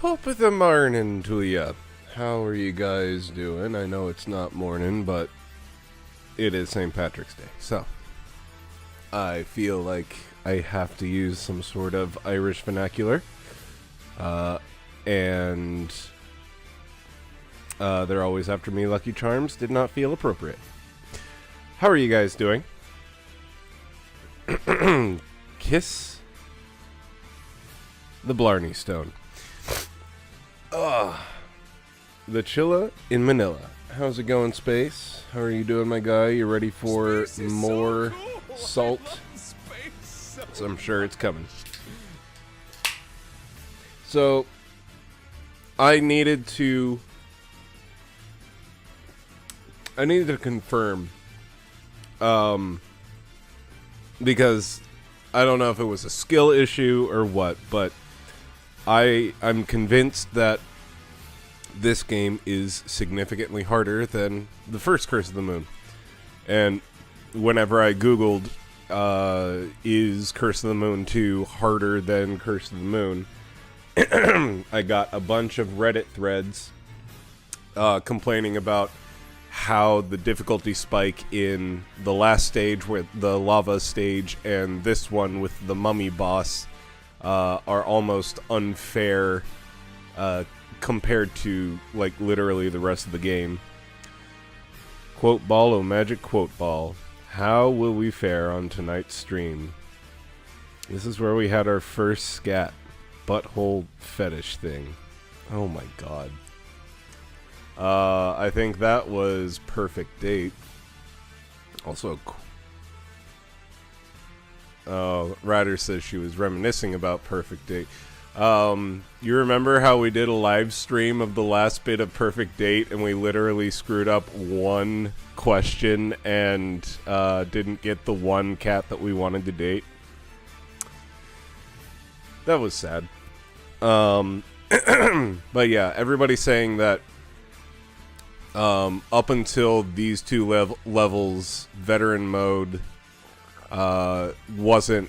Top of the morning to ya. How are you guys doing? I know it's not morning, but it is St. Patrick's Day, so I feel like I have to use some sort of Irish vernacular. And they're always after me. Lucky Charms did not feel appropriate. How are you guys doing? Kiss the Blarney Stone. The Chilla in Manila. How's it going, Space? How are you doing, my guy? You ready for more salt? So I'm sure it's coming. So I needed to confirm, because I don't know if it was a skill issue or what, but I'm convinced that this game is significantly harder than the first Curse of the Moon. And whenever I googled, is Curse of the Moon 2 harder than Curse of the Moon, I got a bunch of Reddit threads complaining about how the difficulty spike in the last stage with the lava stage and this one with the mummy boss are almost unfair compared to, like, literally the rest of the game. Quote ball, oh magic quote ball. How will we fare on tonight's stream? This is where we had our first scat butthole fetish thing. Oh my god. I think that was Perfect Date. Also, Ryder says she was reminiscing about Perfect Date. You remember how we did a live stream of the last bit of Perfect Date and we literally screwed up one question and didn't get the one cat that we wanted to date? That was sad. But yeah, everybody's saying that up until these two levels, veteran mode wasn't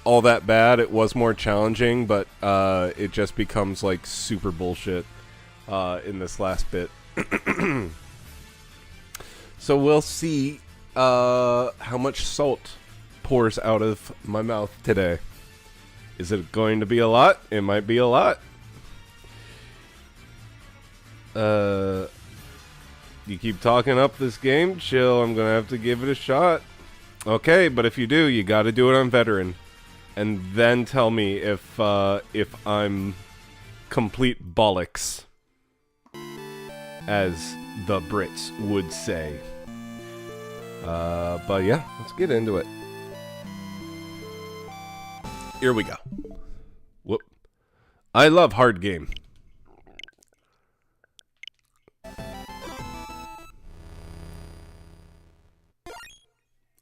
all that bad. It was more challenging, but it just becomes like super bullshit in this last bit. So we'll see how much salt pours out of my mouth today. Is it going to be a lot? It might be a lot. You keep talking up this game? Chill, I'm gonna have to give it a shot. Okay, but if you do, you gotta do it on veteran. And then tell me if I'm complete bollocks, as the Brits would say. But yeah, let's get into it. Here we go. Whoop. I love hard game.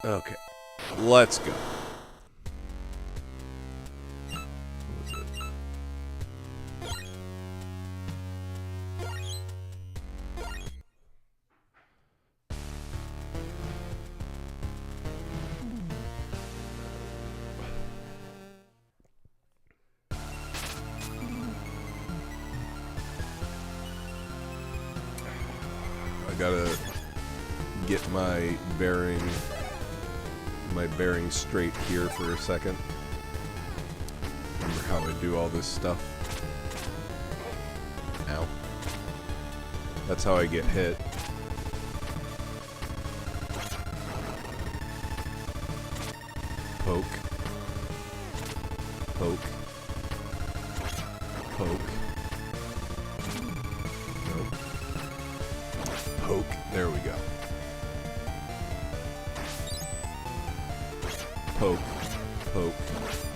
Okay, let's go. I gotta get my bearing straight here for a second. Remember how I do all this stuff. Ow. That's how I get hit. Poke. Poke. Poke. Nope. Poke. There we go. Poke. Poke.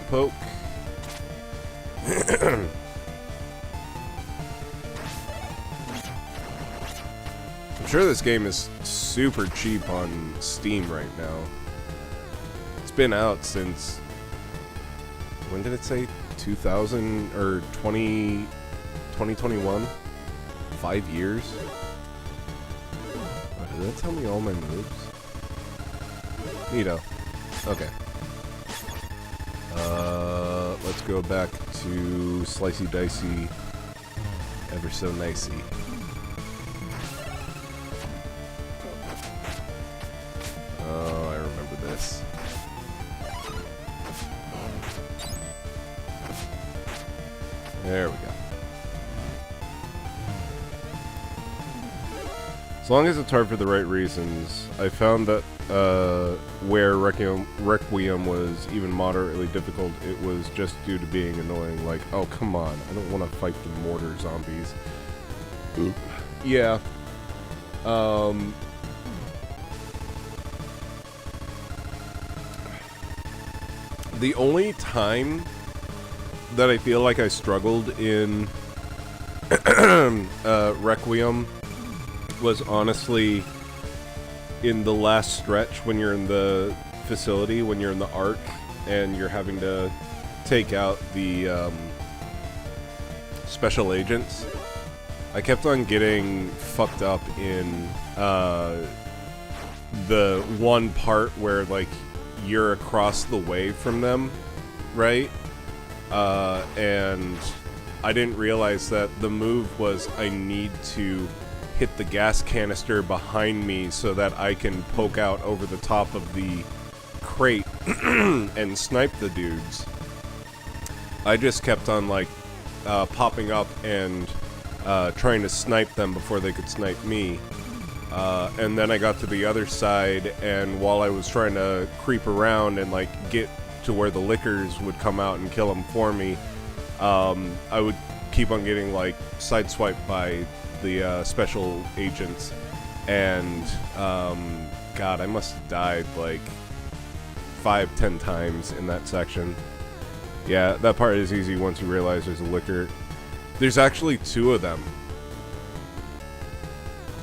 Poke. I'm sure this game is super cheap on Steam right now. It's been out since... when did it say? 2000 or 2021? 5 years? Oh, did that tell me all my moves? Neato. Okay. let's go back to Slicey Dicey, Ever So Nicey. Oh, I remember this. There we go. As long as it's hard for the right reasons, I found that where Requiem was even moderately difficult, it was just due to being annoying. Like, oh, come on, I don't want to fight the mortar zombies. Oop. Yeah. The only time that I feel like I struggled in Requiem was honestly in the last stretch when you're in the facility, when you're in the Ark, and you're having to take out the special agents. I kept on getting fucked up in the one part where, like, you're across the way from them, right? And I didn't realize that the move was I need to hit the gas canister behind me so that I can poke out over the top of the crate and snipe the dudes. I just kept on, like, popping up and trying to snipe them before they could snipe me. And then I got to the other side, and while I was trying to creep around and, like, get to where the lickers would come out and kill them for me, I would keep on getting, like, sideswiped by the special agents, and God, I must have died like 5-10 times in that section. Yeah, that part is easy once you realize there's a licker. There's actually 2 of them,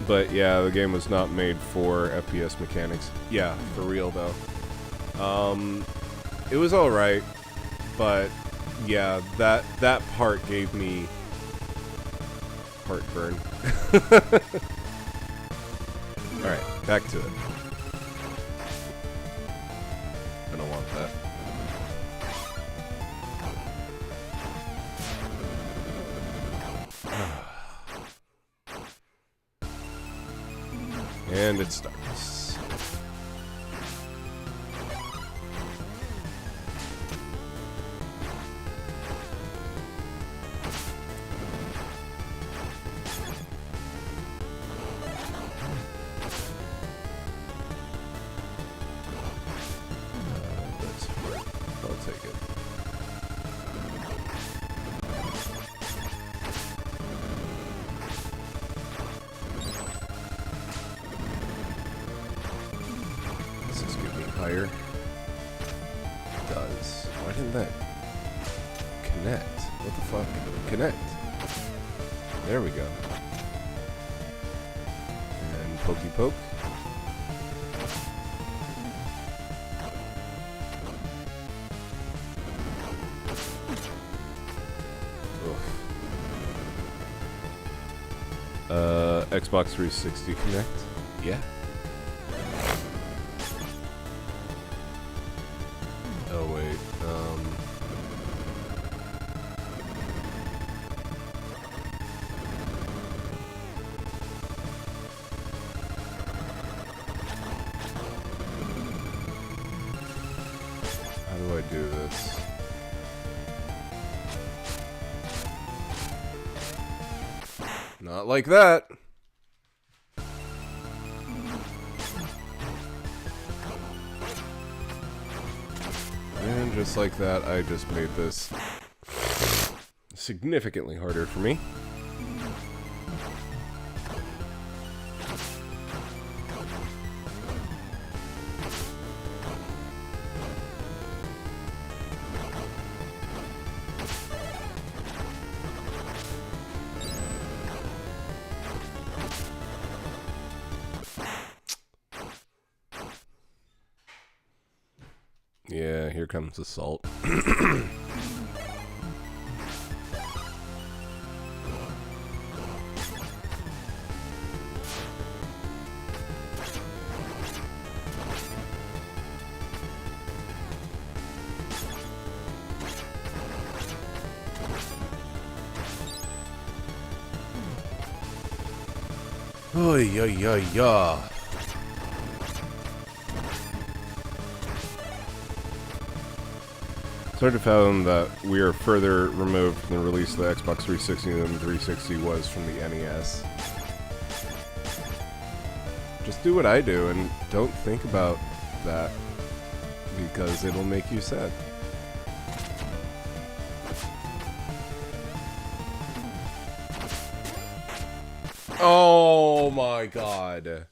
but yeah, the game was not made for FPS mechanics. Yeah, for real though. It was alright, but yeah, that part gave me heartburn. Alright, back to it. I don't want that. And it starts. Higher. It does. Why didn't that connect? What the fuck? Connect. There we go. And pokey poke. Xbox 360 Connect. Yeah. Oh wait, how do I do this? Not like that. And just like that, I just made this significantly harder for me. Yeah, here comes the salt. Oh, yeah. It's hard to fathom that we are further removed from the release of the Xbox 360 than the 360 was from the NES. Just do what I do and don't think about that, because it'll make you sad. Oh my god.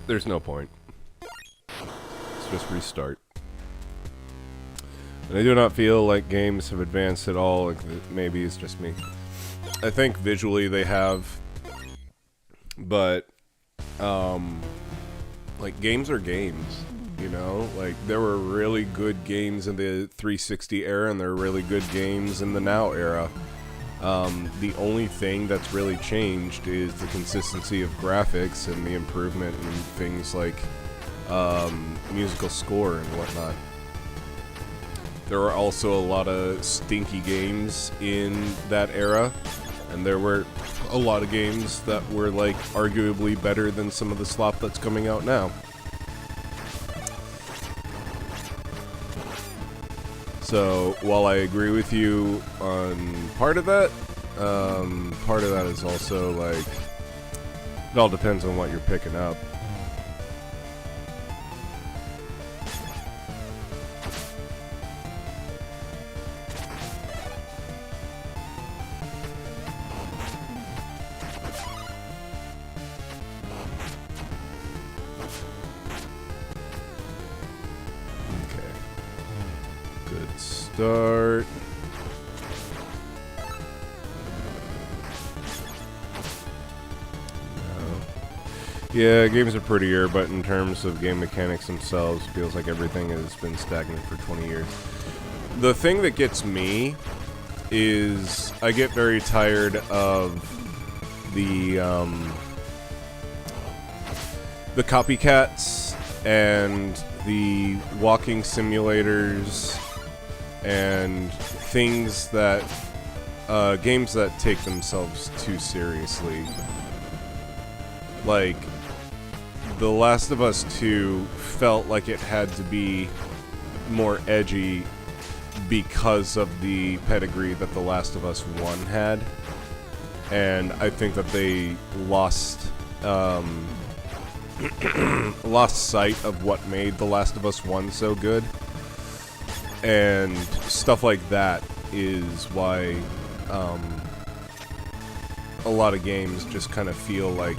There's no point. Let's just restart. And I do not feel like games have advanced at all. Like, maybe it's just me. I think visually they have, but like, games are games, you know? Like, there were really good games in the 360 era, and there were really good games in the now era. The only thing that's really changed is the consistency of graphics and the improvement in things like musical score and whatnot. There were also a lot of stinky games in that era, and there were a lot of games that were, like, arguably better than some of the slop that's coming out now. So, while I agree with you on part of that is also, like, it all depends on what you're picking up. Start. No. Yeah, games are prettier, but in terms of game mechanics themselves, it feels like everything has been stagnant for 20 years. The thing that gets me is I get very tired of the copycats and the walking simulators and things that games that take themselves too seriously. Like, The Last of Us 2 felt like it had to be more edgy because of the pedigree that The Last of Us 1 had, and I think that they lost sight of what made The Last of Us 1 so good. And stuff like that is why a lot of games just kind of feel like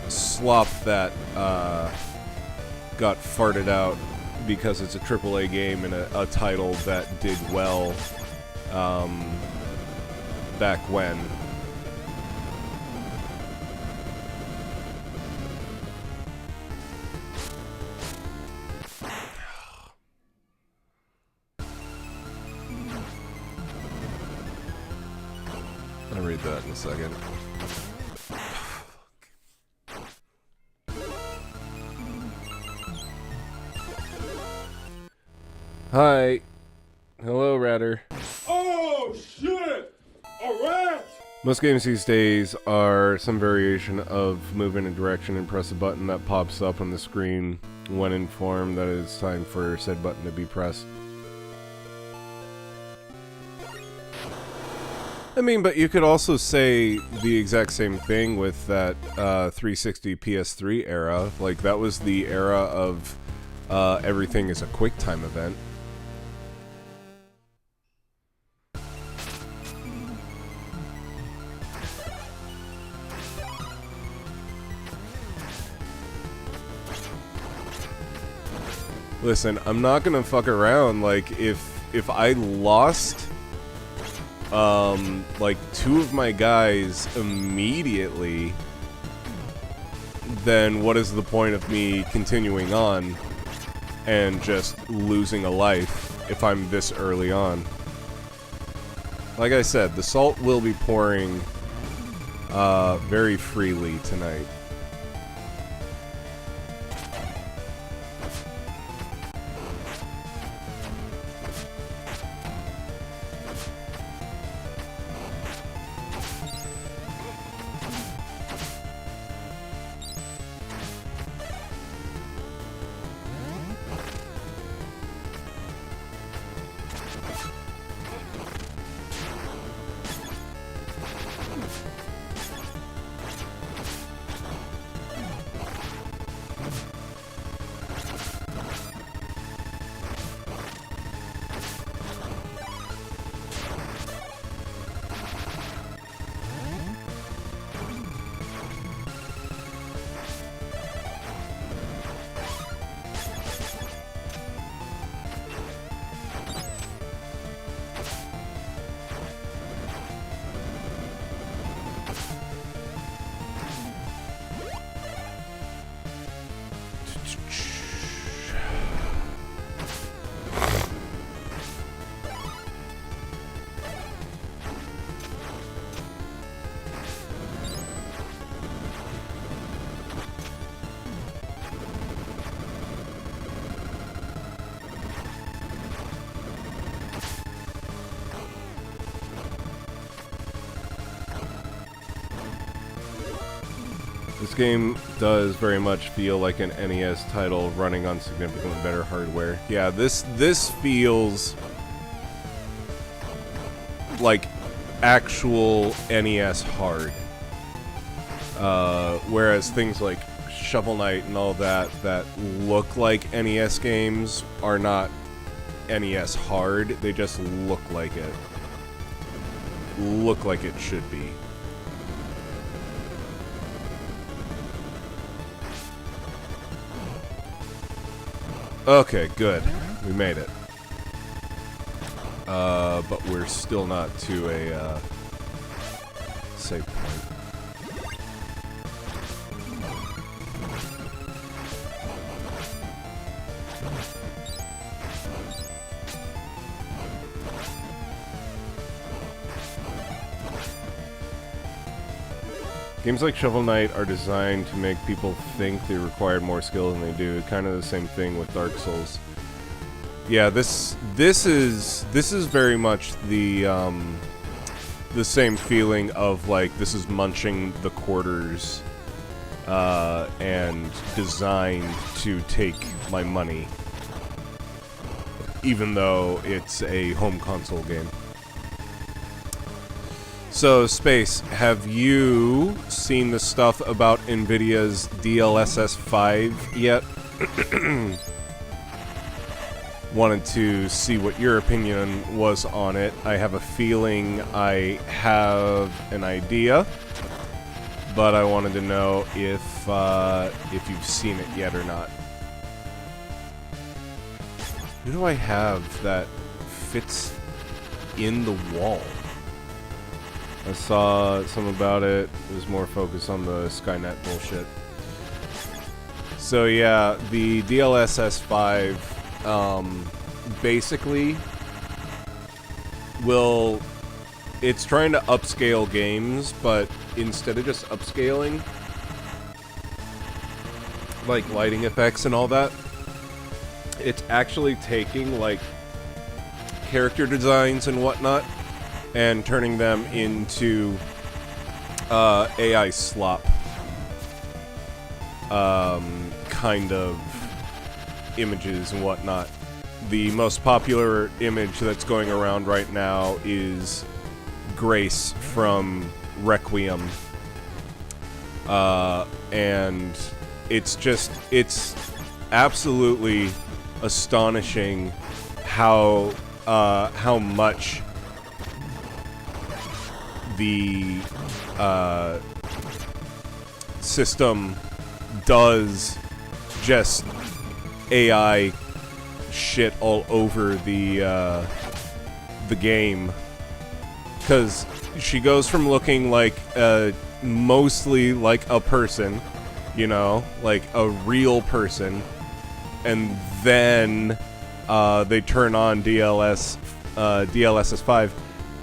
slop that got farted out because it's a AAA game and a title that did well back when. I'll read that in a second. Hi. Hello, Ratter. Oh, shit! Alright! Most games these days are some variation of move in a direction and press a button that pops up on the screen when informed that it's time for said button to be pressed. I mean, but you could also say the exact same thing with that 360 PS3 era. Like, that was the era of everything is a QuickTime event. Listen, I'm not gonna fuck around. Like, if I lost like 2 of my guys immediately, then what is the point of me continuing on and just losing a life if I'm this early on? Like I said, the salt will be pouring very freely tonight. This game does very much feel like an NES title running on significantly better hardware. Yeah, this feels like actual NES hard. Whereas things like Shovel Knight and all that look like NES games are not NES hard. They just look like it. Look like it should be. Okay, good. We made it. But we're still not to a, save point. Games like Shovel Knight are designed to make people think they require more skill than they do. Kind of the same thing with Dark Souls. Yeah, this is very much the same feeling of like this is munching the quarters and designed to take my money, even though it's a home console game. So, Space, have you seen the stuff about NVIDIA's DLSS 5 yet? Wanted to see what your opinion was on it. I have a feeling I have an idea, but I wanted to know if you've seen it yet or not. Who do I have that fits in the wall? I saw some about it. It was more focused on the Skynet bullshit. So yeah, the DLSS 5 basically it's trying to upscale games, but instead of just upscaling like lighting effects and all that, it's actually taking like character designs and whatnot and turning them into AI slop kind of images and whatnot. The most popular image that's going around right now is Grace from Requiem. And it's absolutely astonishing how much the system does just AI shit all over the game, because she goes from looking like mostly like a person, you know, like a real person, and then they turn on DLSS 5,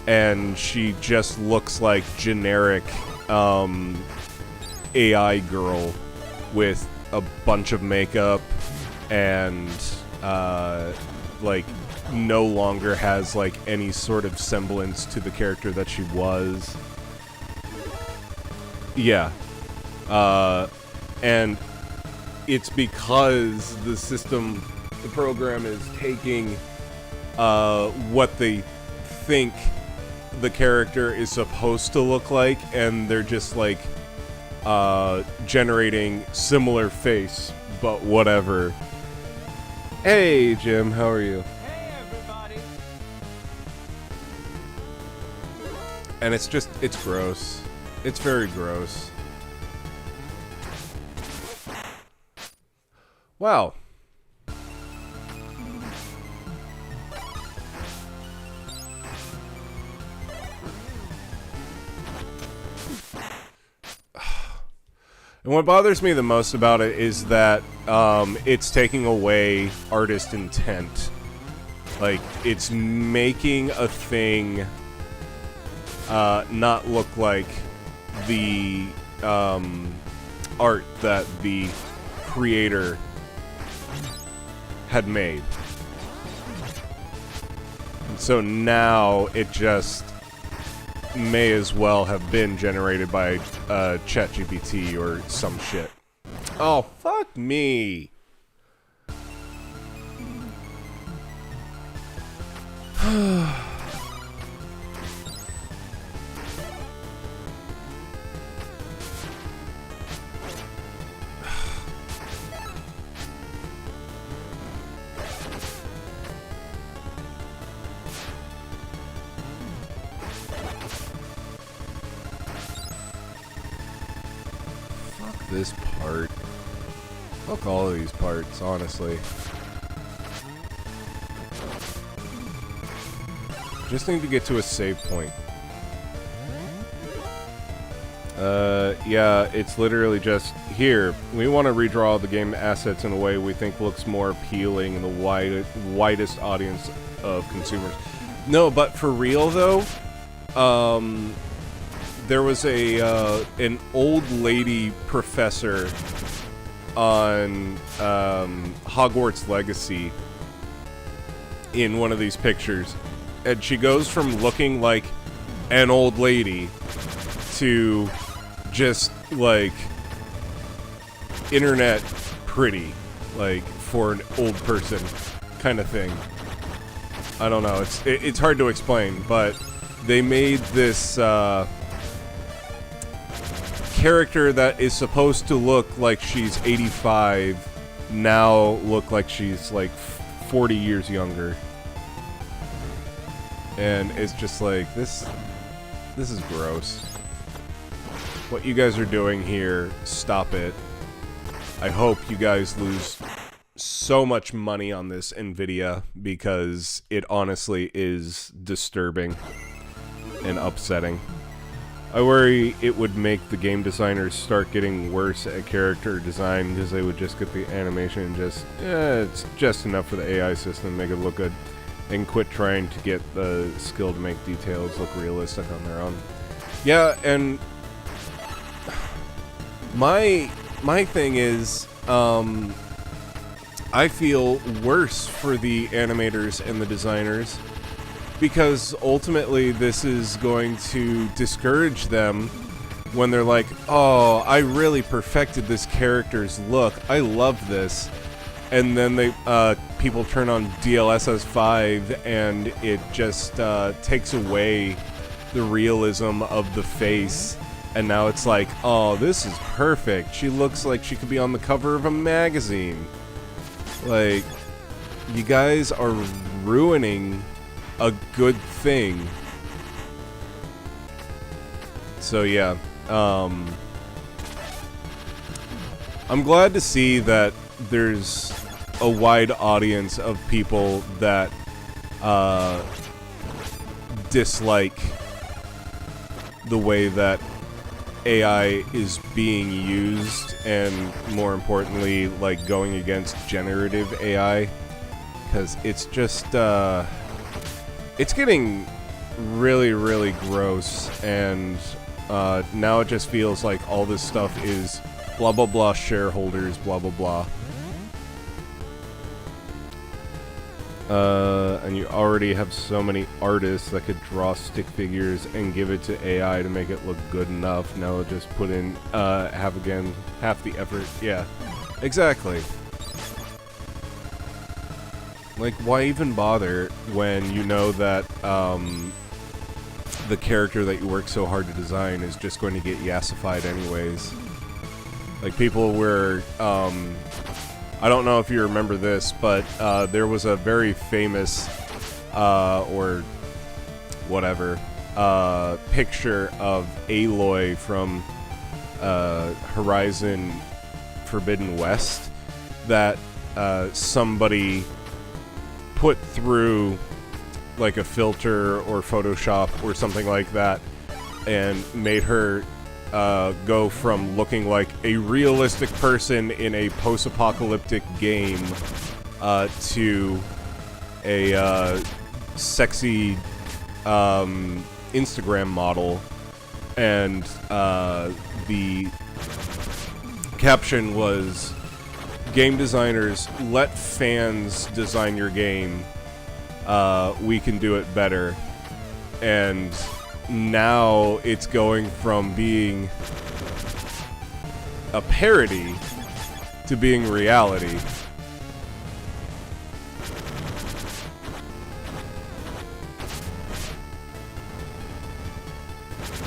and she just looks like generic AI girl with a bunch of makeup and like no longer has like any sort of semblance to the character that she was. Yeah. And it's because the program is taking what they think the character is supposed to look like, and they're just like generating similar face, but whatever. Hey Jim, how are you? Hey everybody! And it's gross. It's very gross. Wow. And what bothers me the most about it is that it's taking away artist intent. Like, it's making a thing not look like the art that the creator had made. And so now it just may as well have been generated by ChatGPT or some shit. Oh, fuck me. This part. Fuck all of these parts, honestly. Just need to get to a save point. Yeah, it's literally just, here, we want to redraw all the game assets in a way we think looks more appealing in the widest audience of consumers. No, but for real, though, there was an old lady professor on Hogwarts Legacy in one of these pictures, and she goes from looking like an old lady to just like internet pretty, like for an old person kind of thing. I don't know, it's hard to explain, but they made this character that is supposed to look like she's 85 now look like she's like 40 years younger. And it's just like, this is gross. What you guys are doing here, stop it. I hope you guys lose so much money on this NVIDIA, because it honestly is disturbing and upsetting. I worry it would make the game designers start getting worse at character design, because they would just get the animation and just, it's just enough for the AI system to make it look good, and quit trying to get the skill to make details look realistic on their own. Yeah, and my thing is, I feel worse for the animators and the designers, because ultimately this is going to discourage them when they're like, oh, I really perfected this character's look, I love this, and then they people turn on DLSS 5 and it just takes away the realism of the face, and now it's like, oh, this is perfect, she looks like she could be on the cover of a magazine. Like, you guys are ruining a good thing. So yeah, I'm glad to see that there's a wide audience of people that dislike the way that AI is being used, and more importantly, like going against generative AI, because it's just it's getting really, really gross, and now it just feels like all this stuff is blah blah blah shareholders, blah blah blah. And you already have so many artists that could draw stick figures and give it to AI to make it look good enough. Now just put in half the effort. Yeah, exactly. Like, why even bother when you know that the character that you work so hard to design is just going to get yassified anyways? Like, people were I don't know if you remember this, but there was a very famous, or whatever, picture of Aloy from Horizon Forbidden West that somebody put through like a filter or Photoshop or something like that and made her go from looking like a realistic person in a post-apocalyptic game to a sexy Instagram model, and the caption was, "Game designers, let fans design your game. We can do it better." And now it's going from being a parody to being reality.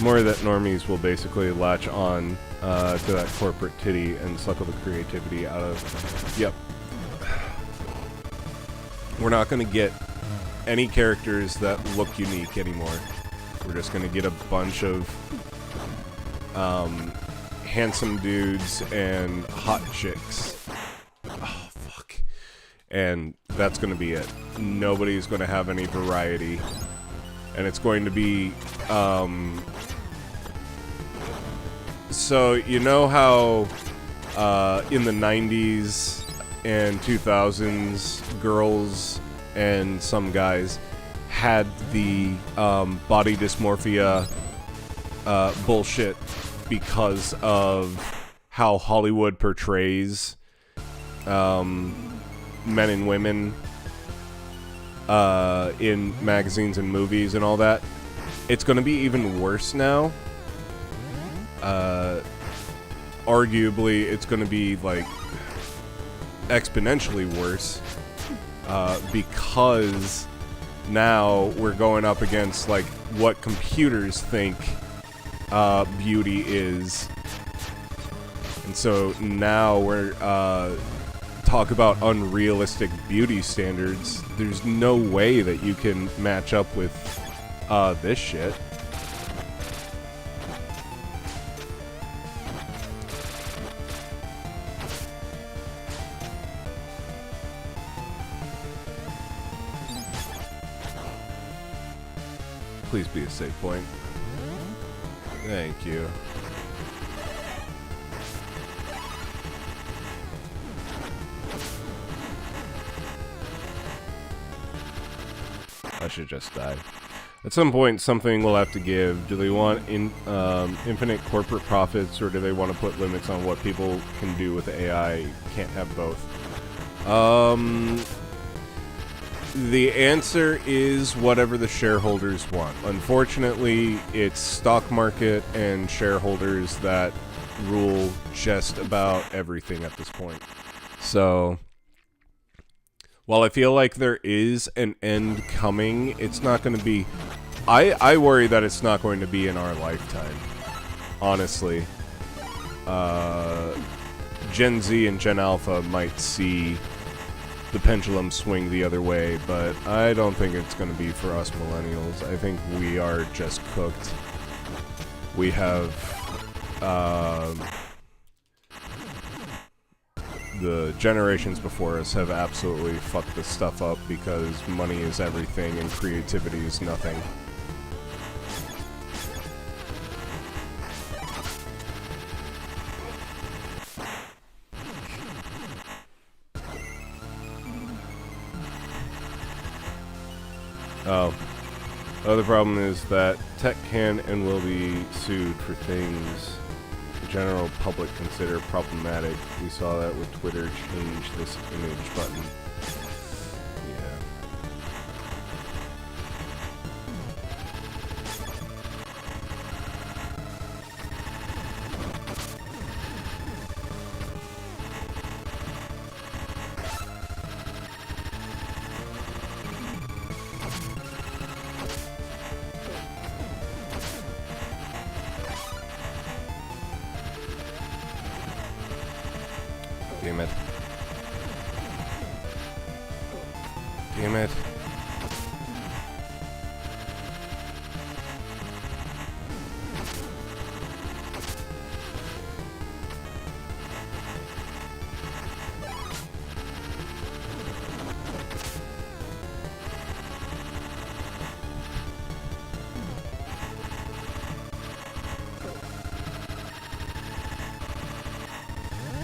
More that normies will basically latch on to that corporate titty and suckle the creativity out of. Yep. We're not going to get any characters that look unique anymore. We're just going to get a bunch of handsome dudes and hot chicks. Oh, fuck. And that's going to be it. Nobody's going to have any variety. And it's going to be... So, you know how in the 90s and 2000s, girls and some guys had the body dysmorphia bullshit because of how Hollywood portrays men and women in magazines and movies and all that? It's going to be even worse now. Arguably, it's going to be like exponentially worse because now we're going up against like what computers think beauty is, and so now we're talk about unrealistic beauty standards. There's no way that you can match up with this shit. Please be a save point. Thank you. I should just die. At some point, something will have to give. Do they want infinite corporate profits, or do they want to put limits on what people can do with AI? Can't have both. The answer is whatever the shareholders want. Unfortunately, it's stock market and shareholders that rule just about everything at this point. So, while I feel like there is an end coming, it's not going to be... I worry that it's not going to be in our lifetime. Honestly. Gen Z and Gen Alpha might see the pendulum swing the other way, but I don't think it's going to be for us millennials. I think we are just cooked. We have the generations before us have absolutely fucked this stuff up because money is everything and creativity is nothing. Oh. Other problem is that tech can and will be sued for things the general public consider problematic. We saw that with Twitter change this image button. Damn it. Damn it.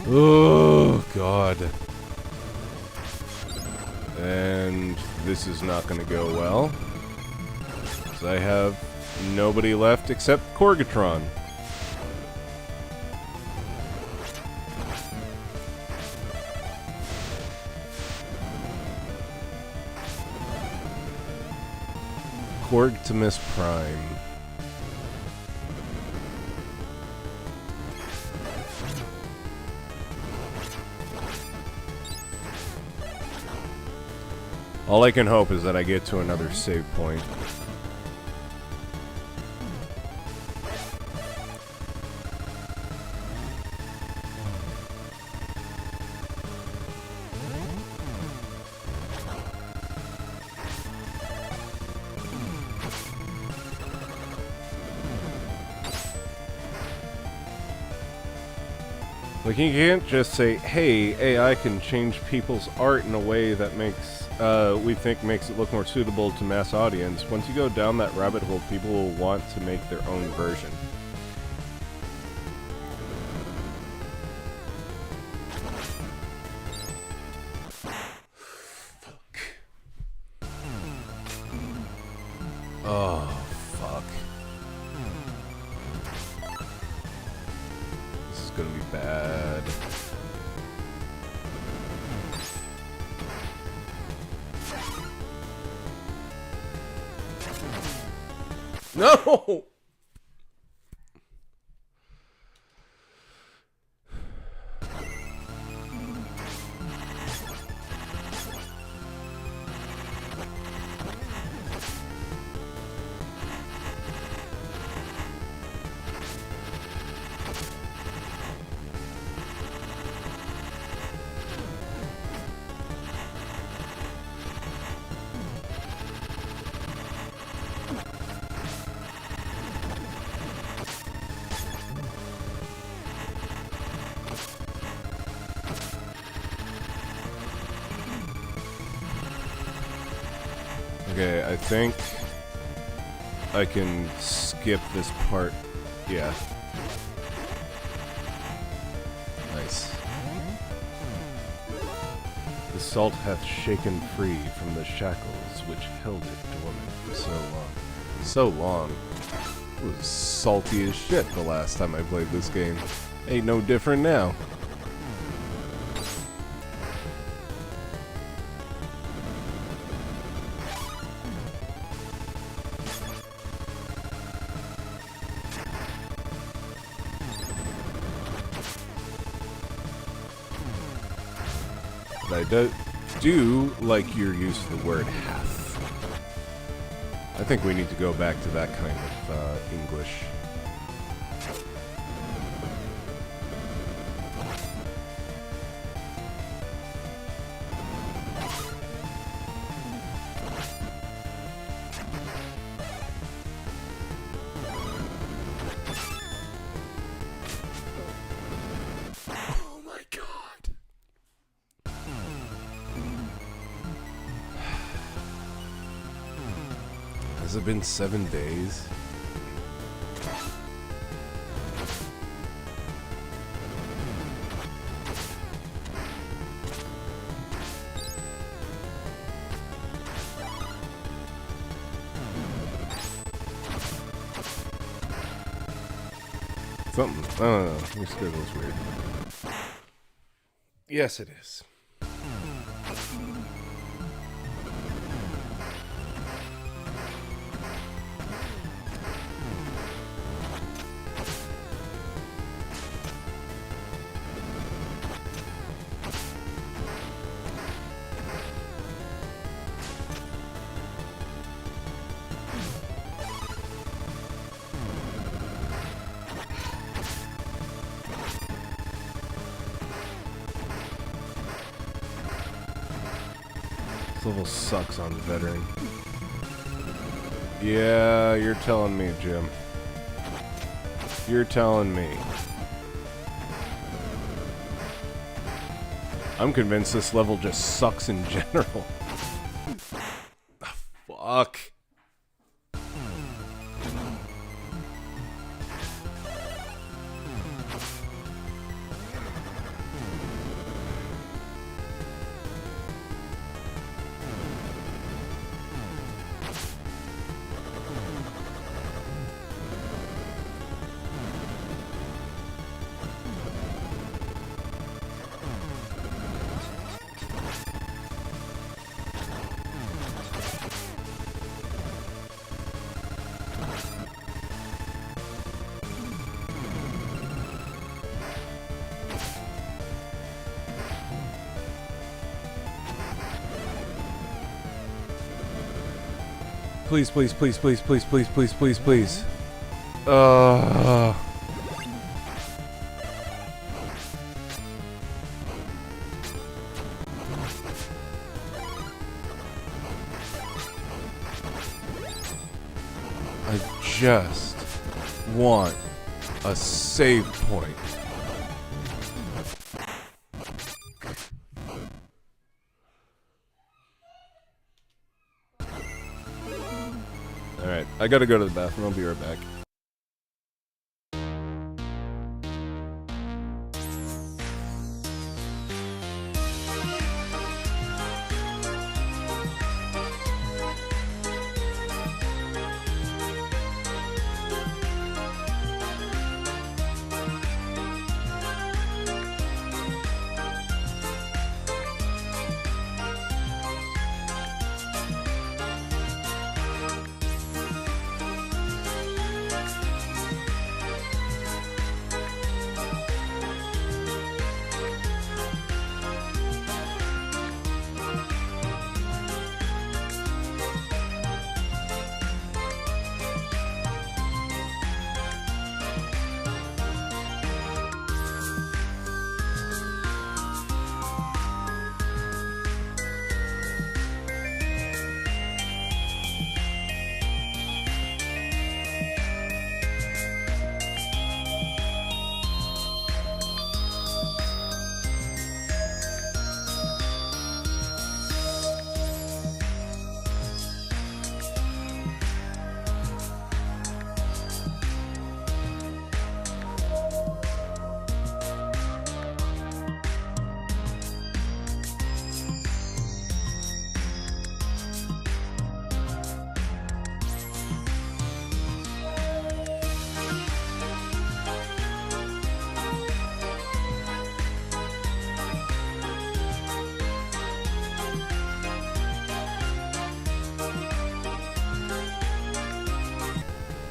Oh, God. And this is not going to go well. 'Cause I have nobody left except Corgatron. Corgtimus Prime. All I can hope is that I get to another save point. Like, you can't just say, hey, AI can change people's art in a way that makes, we think makes it look more suitable to mass audience. Once you go down that rabbit hole, people will want to make their own version. Fuck. Oh, fuck. This is gonna be bad. No! Okay, I think I can skip this part. Yeah. Nice. The salt hath shaken free from the shackles which held it dormant for so long. So long. It was salty as shit the last time I played this game. Ain't no different now. But I do like your use of the word hath. I think we need to go back to that kind of English. Has it been 7 days? Something. I don't know. Your schedule's weird. Yes, it is. This level sucks on veteran. Yeah, you're telling me, Jim. You're telling me. I'm convinced this level just sucks in general. Fuck. Please, please, please, please, please, please, please, please, please. I just want a save point. Alright, I gotta go to the bathroom. I'll be right back.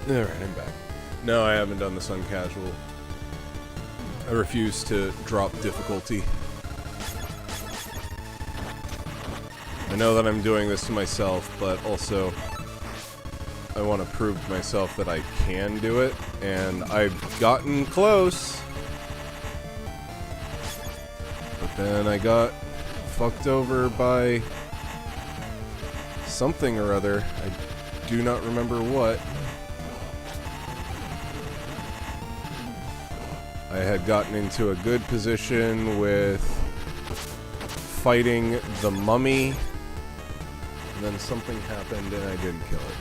Alright, I'm back. No, I haven't done this on casual. I refuse to drop difficulty. I know that I'm doing this to myself, but also I want to prove to myself that I can do it, and I've gotten close. But then I got fucked over by something or other. I do not remember what. I had gotten into a good position with fighting the mummy, and then something happened and I didn't kill it.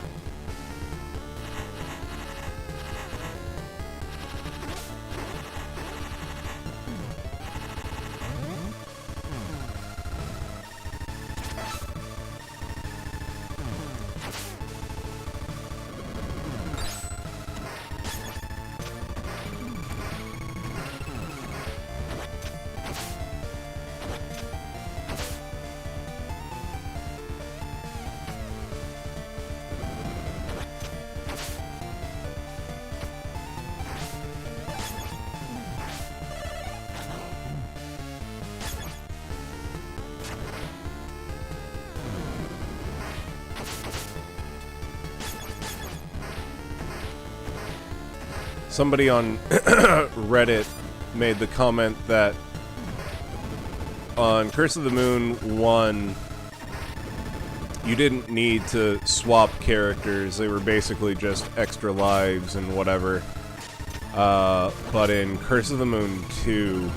somebody on Reddit made the comment that on Curse of the Moon 1, you didn't need to swap characters. They were basically just extra lives and whatever. But in Curse of the Moon 2,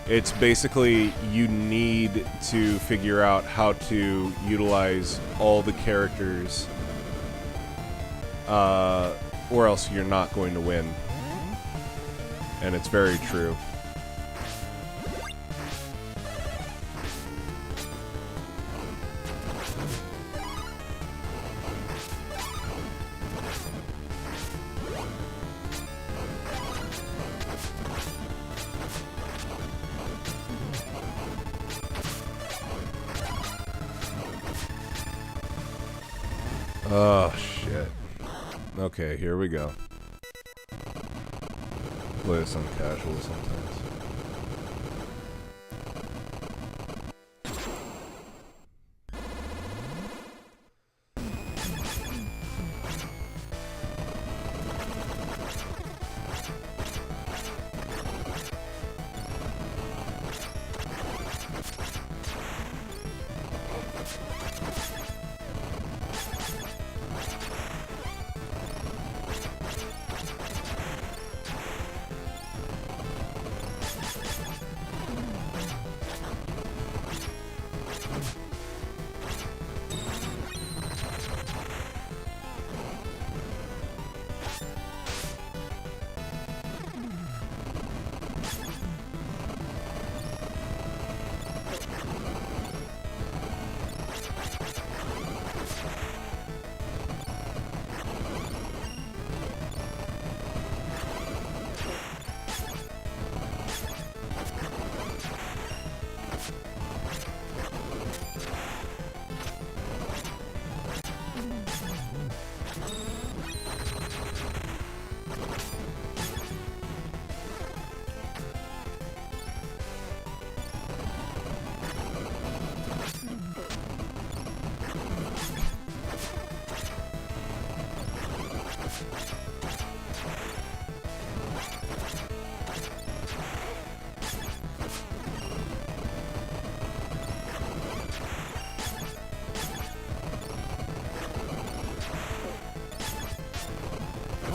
it's basically you need to figure out how to utilize all the characters, or else you're not going to win. And it's very true. Oh, shit. Okay, here we go. Play this on casual sometimes.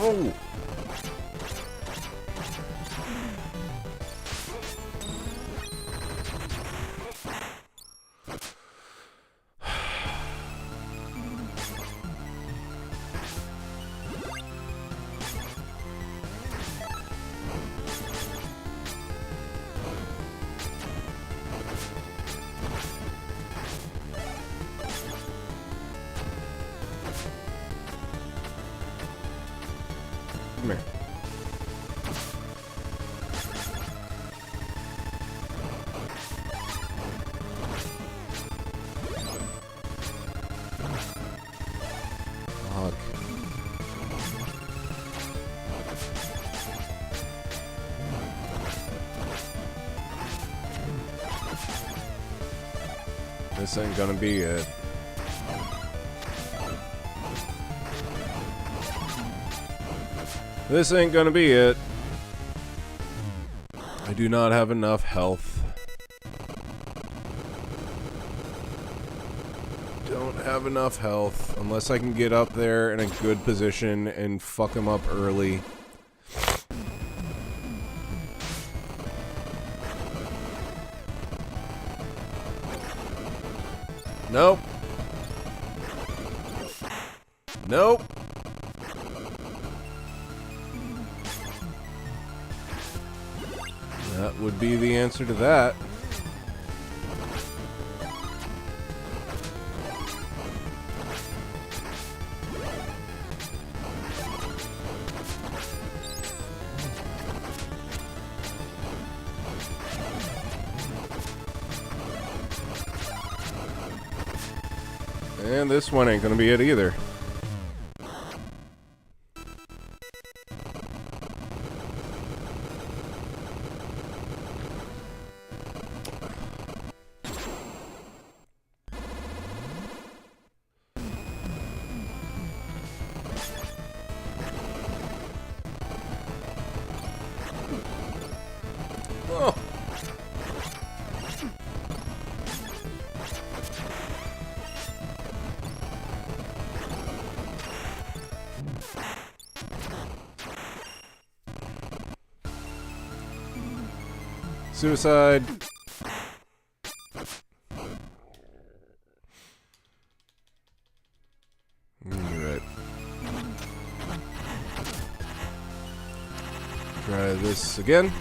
Oh! Come here. Fuck. This ain't gonna be it. This ain't gonna be it. I do not have enough health. Don't have enough health unless I can get up there in a good position and fuck him up early. Nope. Nope. That would be the answer to that. And this one ain't gonna be it either. Suicide. Right. Try this again.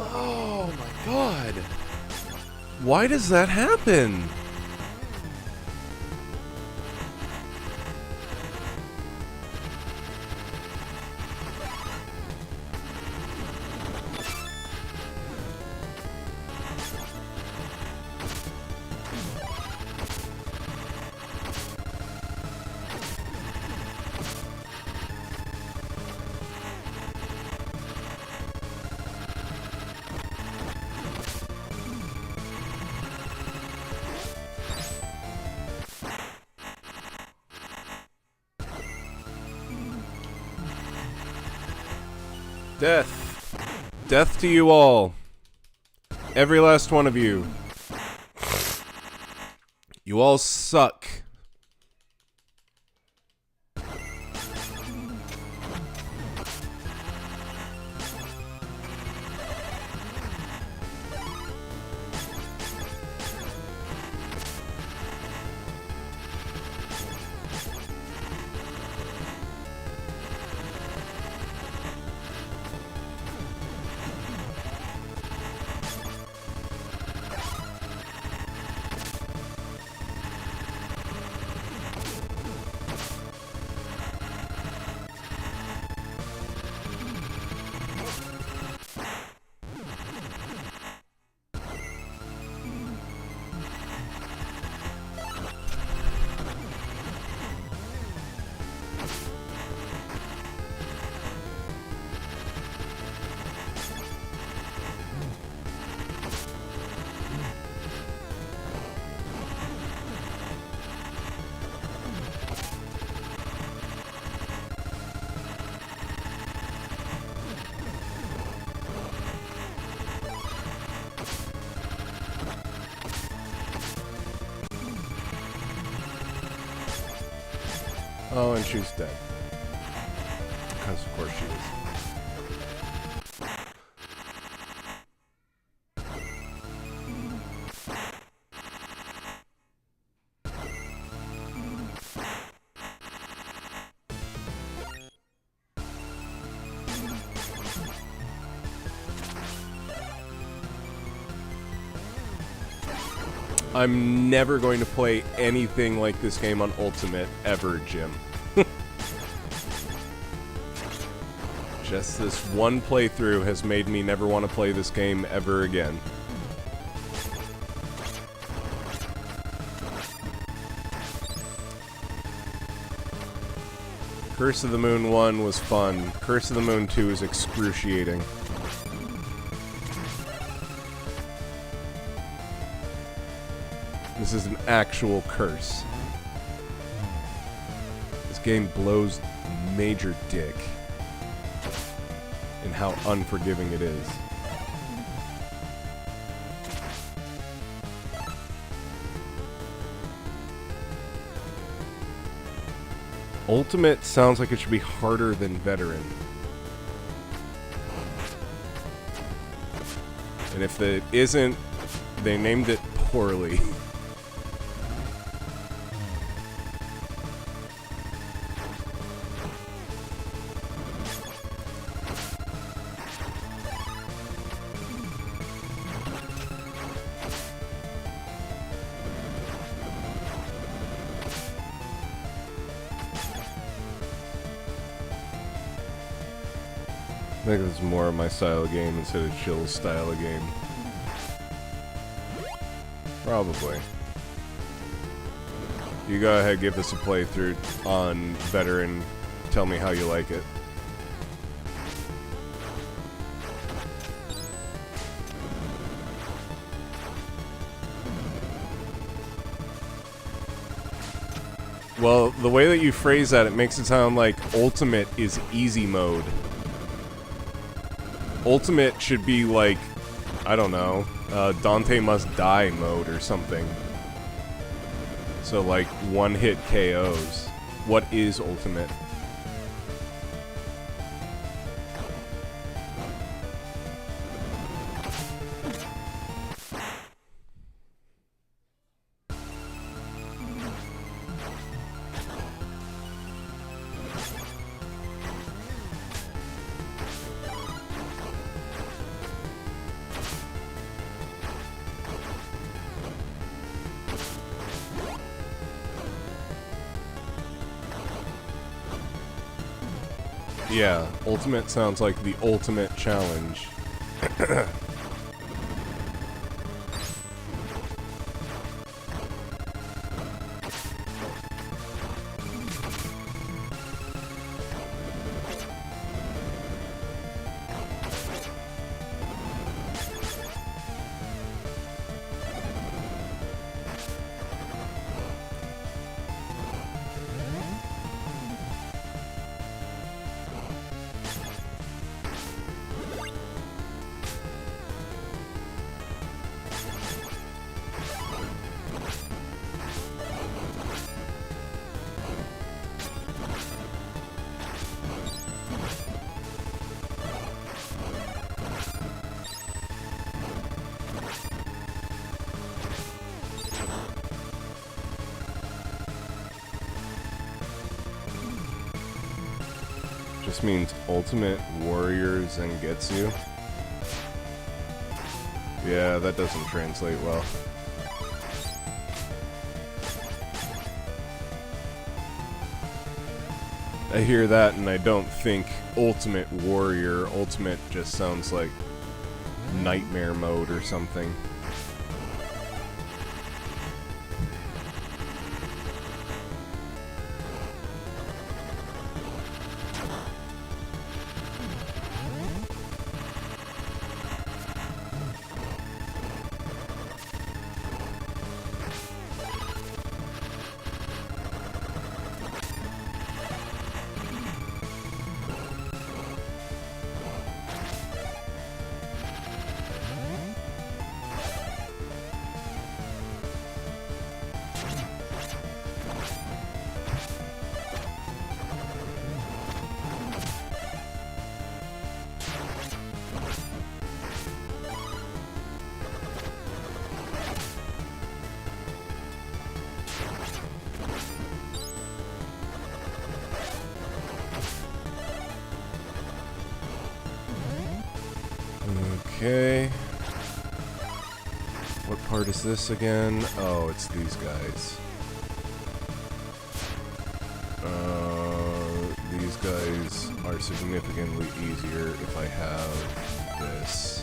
Oh my god. Why does that happen? Death. Death to you all. Every last one of you. You all suck. Oh, and she's dead. Because of course she is. I'm never going to play anything like this game on Ultimate ever, Jim. Just this one playthrough has made me never want to play this game ever again. Curse of the Moon 1 was fun. Curse of the Moon 2 is excruciating. This is an actual curse. This game blows major dick in how unforgiving it is. Ultimate sounds like it should be harder than Veteran. And if it isn't, they named it poorly. I think it's more of my style of game instead of Chill's style of game. Probably. You go ahead, give this a playthrough on Veteran. Tell me how you like it. Well, the way that you phrase that, it makes it sound like ultimate is easy mode. Ultimate should be like, I don't know, Dante Must Die mode or something. So like one-hit KOs. What is ultimate? Yeah, ultimate sounds like the ultimate challenge. Just means Ultimate Warrior Zangetsu. Yeah, that doesn't translate well. I hear that and I don't think Ultimate Warrior. Ultimate just sounds like Nightmare Mode or something. Okay. What part is this again? Oh, it's these guys. These guys are significantly easier if I have this.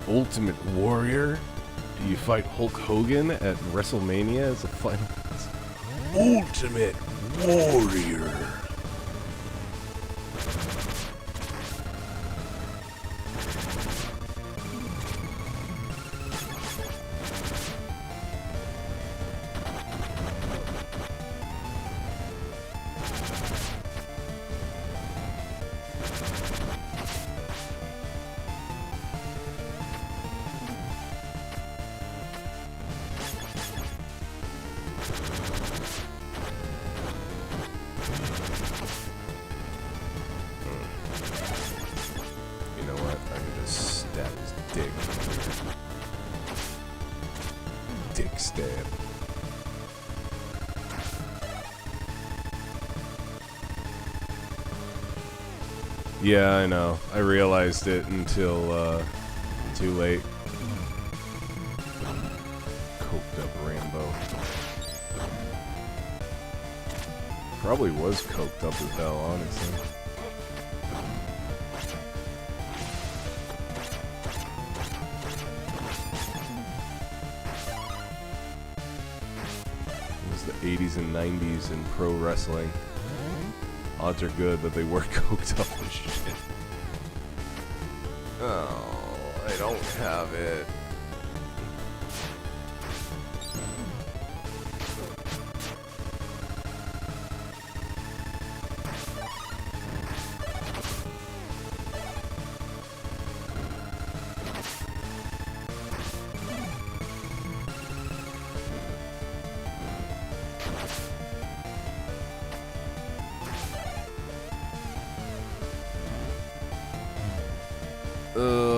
Ultimate Warrior? Do you fight Hulk Hogan at WrestleMania as a final boss? Ultimate Warrior! Dick stab. Yeah, I know. I realized it until, too late. Coked up Rambo. Probably was coked up as hell, honestly. 80s and 90s in pro wrestling. Odds are good that they were coked up and shit. Oh, I don't have it.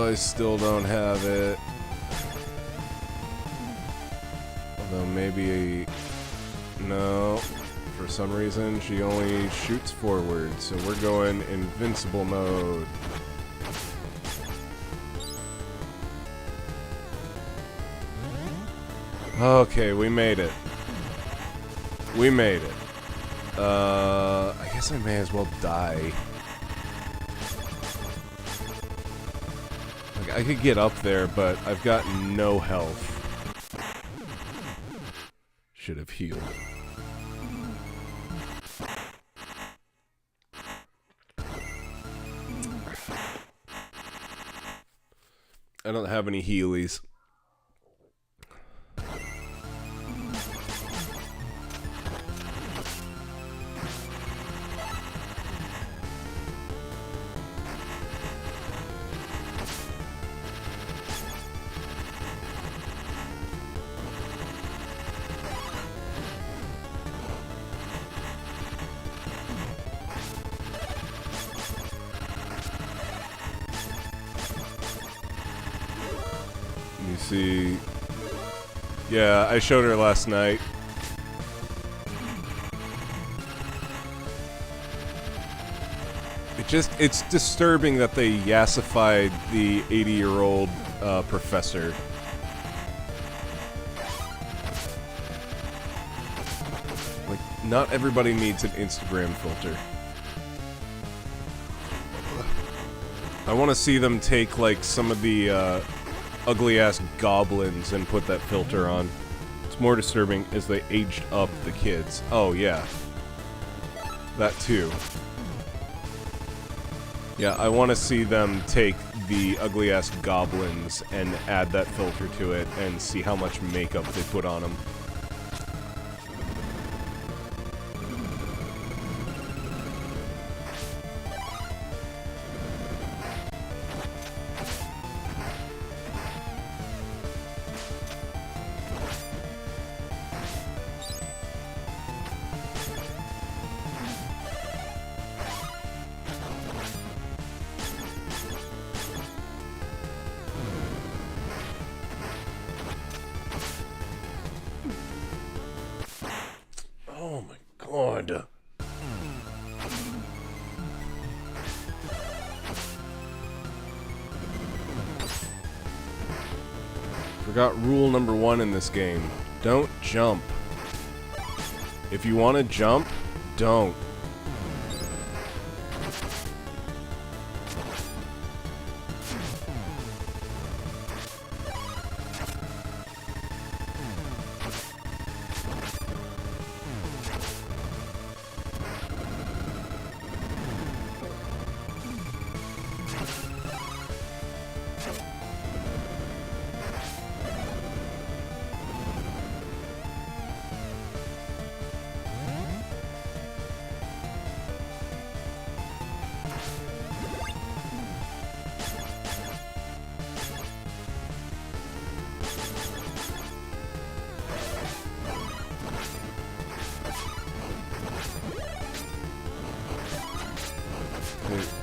I still don't have it. Although maybe... No. For some reason, she only shoots forward, so we're going invincible mode. Okay, we made it. We made it. I guess I may as well die. I could get up there, but I've got no health. Should have healed. I don't have any healies. See, yeah, I showed her last night. It's disturbing that they yassified the 80-year-old professor. Like, not everybody needs an Instagram filter. I want to see them take, like, some of the, ugly-ass goblins and put that filter on. What's more disturbing is they aged up the kids. Oh, yeah. That too. Yeah, I want to see them take the ugly-ass goblins and add that filter to it and see how much makeup they put on them. Oh my god. Forgot rule number 1 in this game. Don't jump. If you want to jump, don't.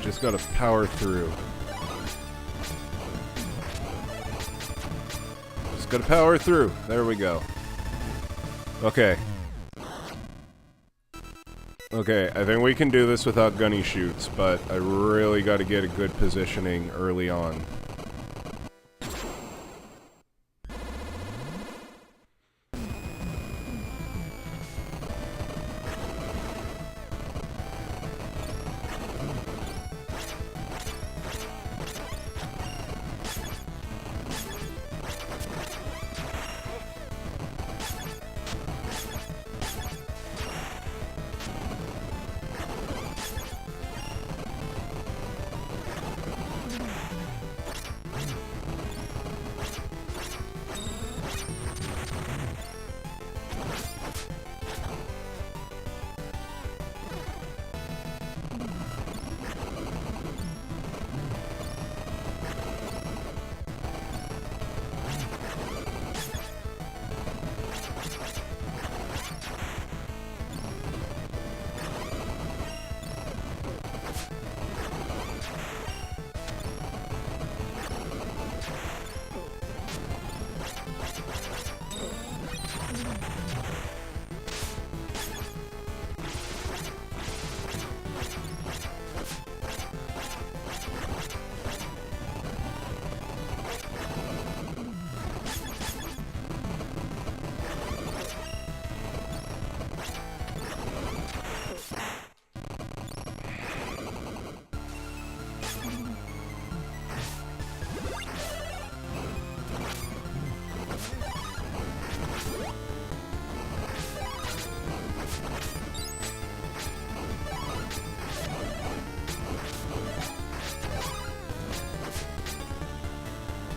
Just gotta power through. Just gotta power through. There we go. Okay. Okay, I think we can do this without gunny shoots, but I really gotta get a good positioning early on.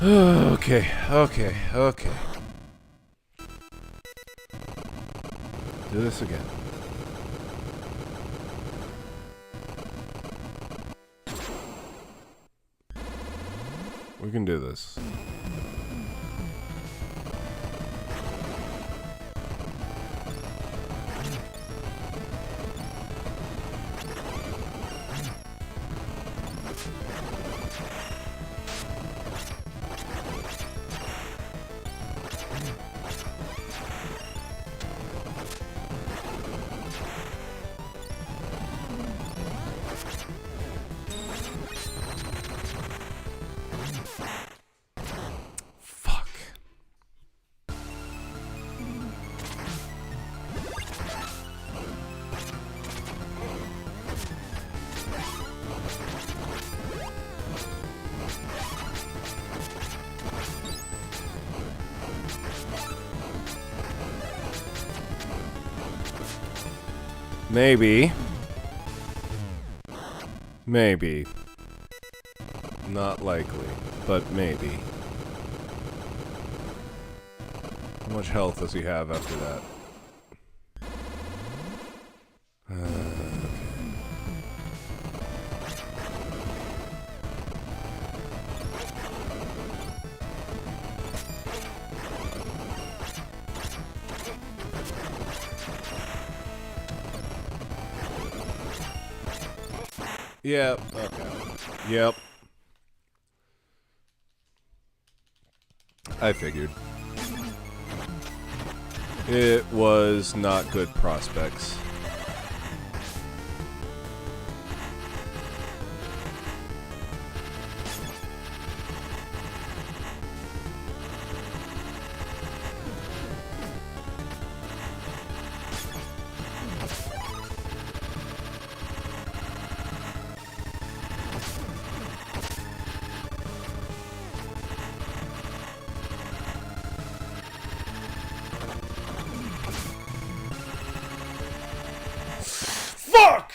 Okay. Do this again. We can do this. Maybe. Maybe. Not likely, but maybe. How much health does he have after that? Yep. Okay. Yep. I figured. It was not good prospects. Fuck!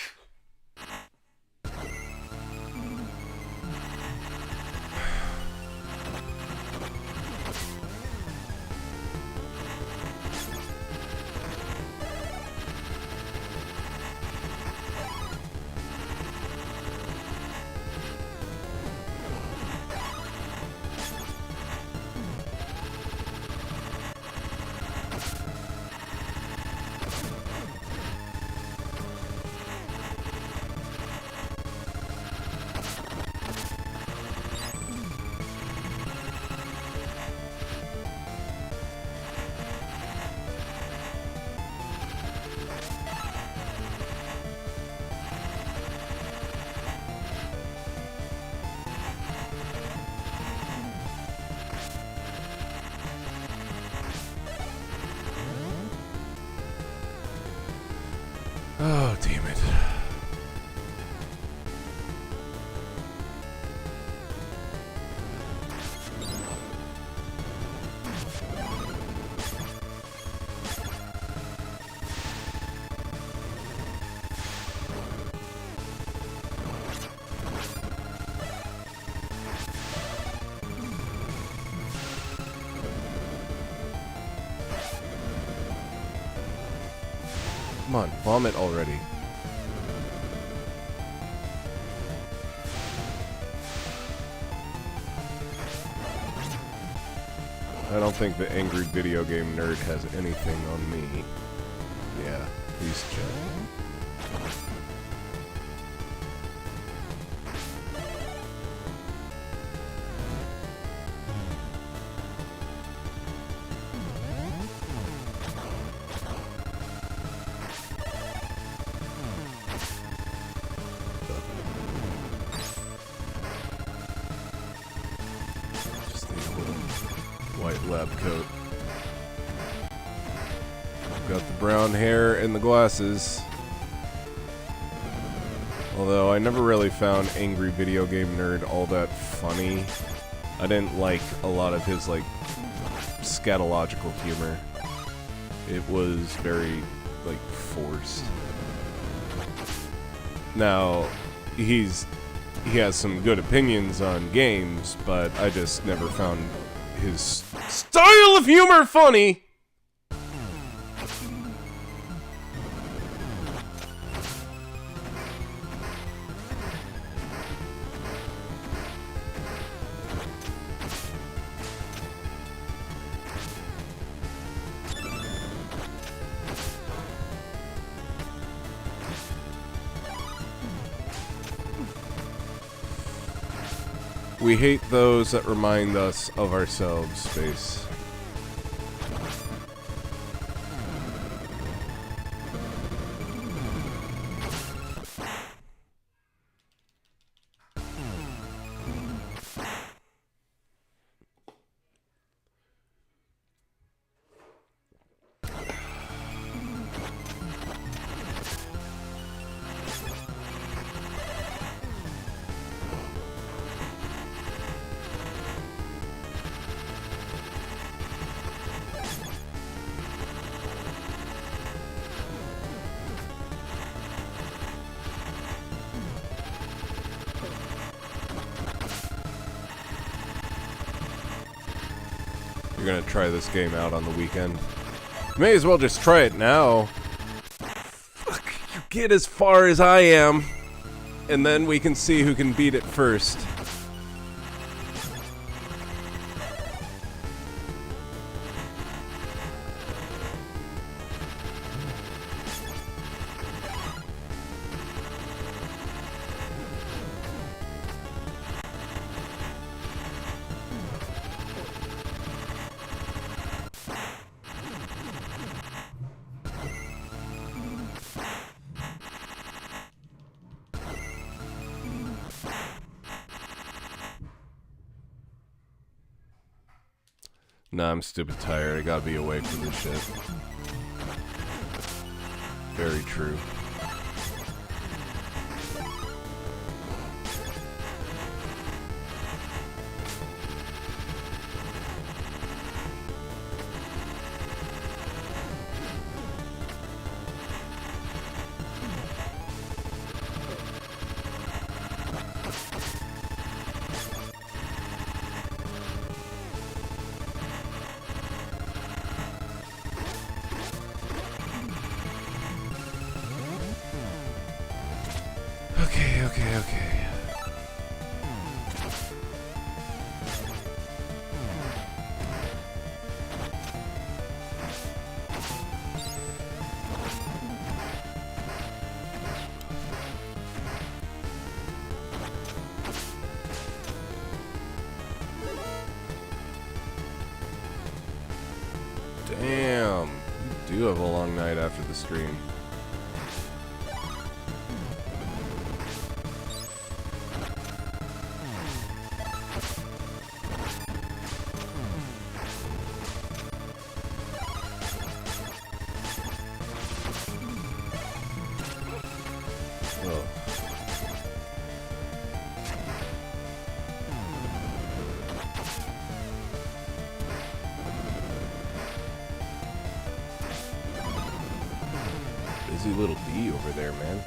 Oh, damn it. Come on, vomit already. I don't think the angry video game nerd has anything on me. Yeah, he's chill. White lab coat. Got the brown hair and the glasses. Although I never really found Angry Video Game Nerd all that funny. I didn't like a lot of his, like, scatological humor. It was very, like, forced. Now, he's he has some good opinions on games, but I just never found his style of humor funny. We hate those that remind us of ourselves, Space. You're gonna try this game out on the weekend. May as well just try it now. Fuck, you get as far as I am, and then we can see who can beat it first. Nah, I'm stupid tired. I gotta be awake for this shit. Very true. Okay. Damn, you do have a long night after the stream. Busy little bee over there, man.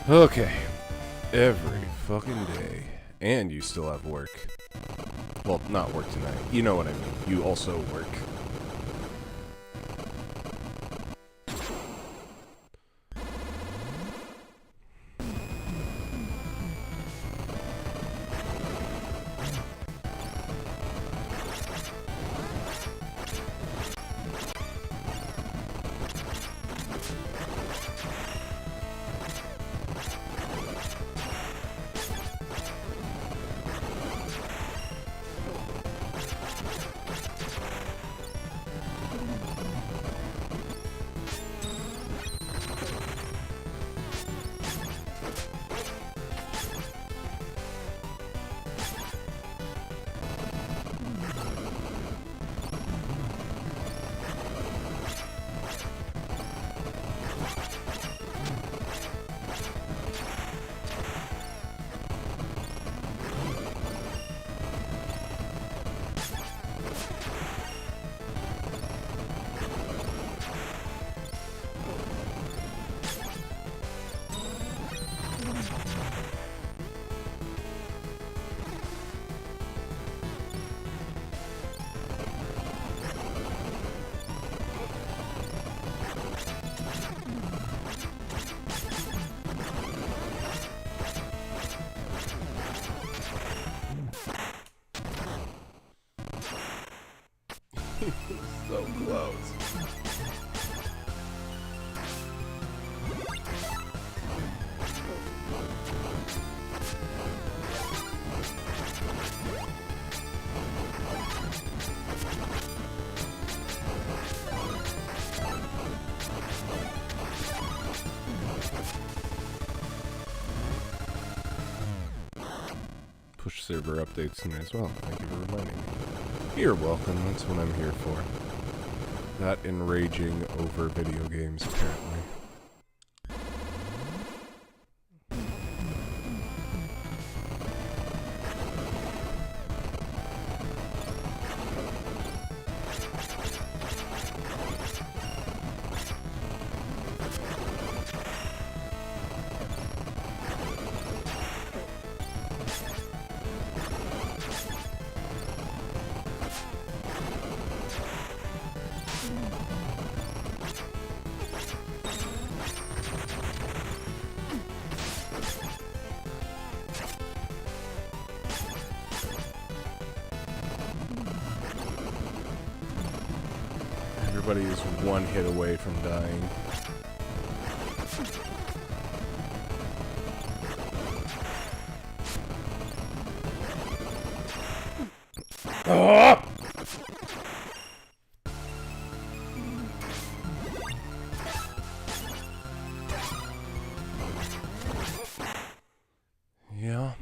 Okay. Every fucking day. And you still have work. Well, not work tonight. You know what I mean. You also work. So close. Push server updates soon as well. Thank you for reminding me. You're welcome. That's what I'm here for. Not enraging over video games, apparently. Everybody is one hit away from dying. Ah! Yeah.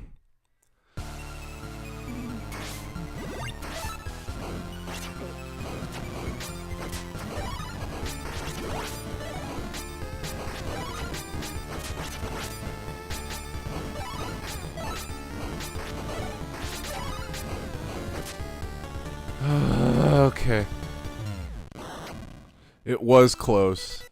Okay. It was close.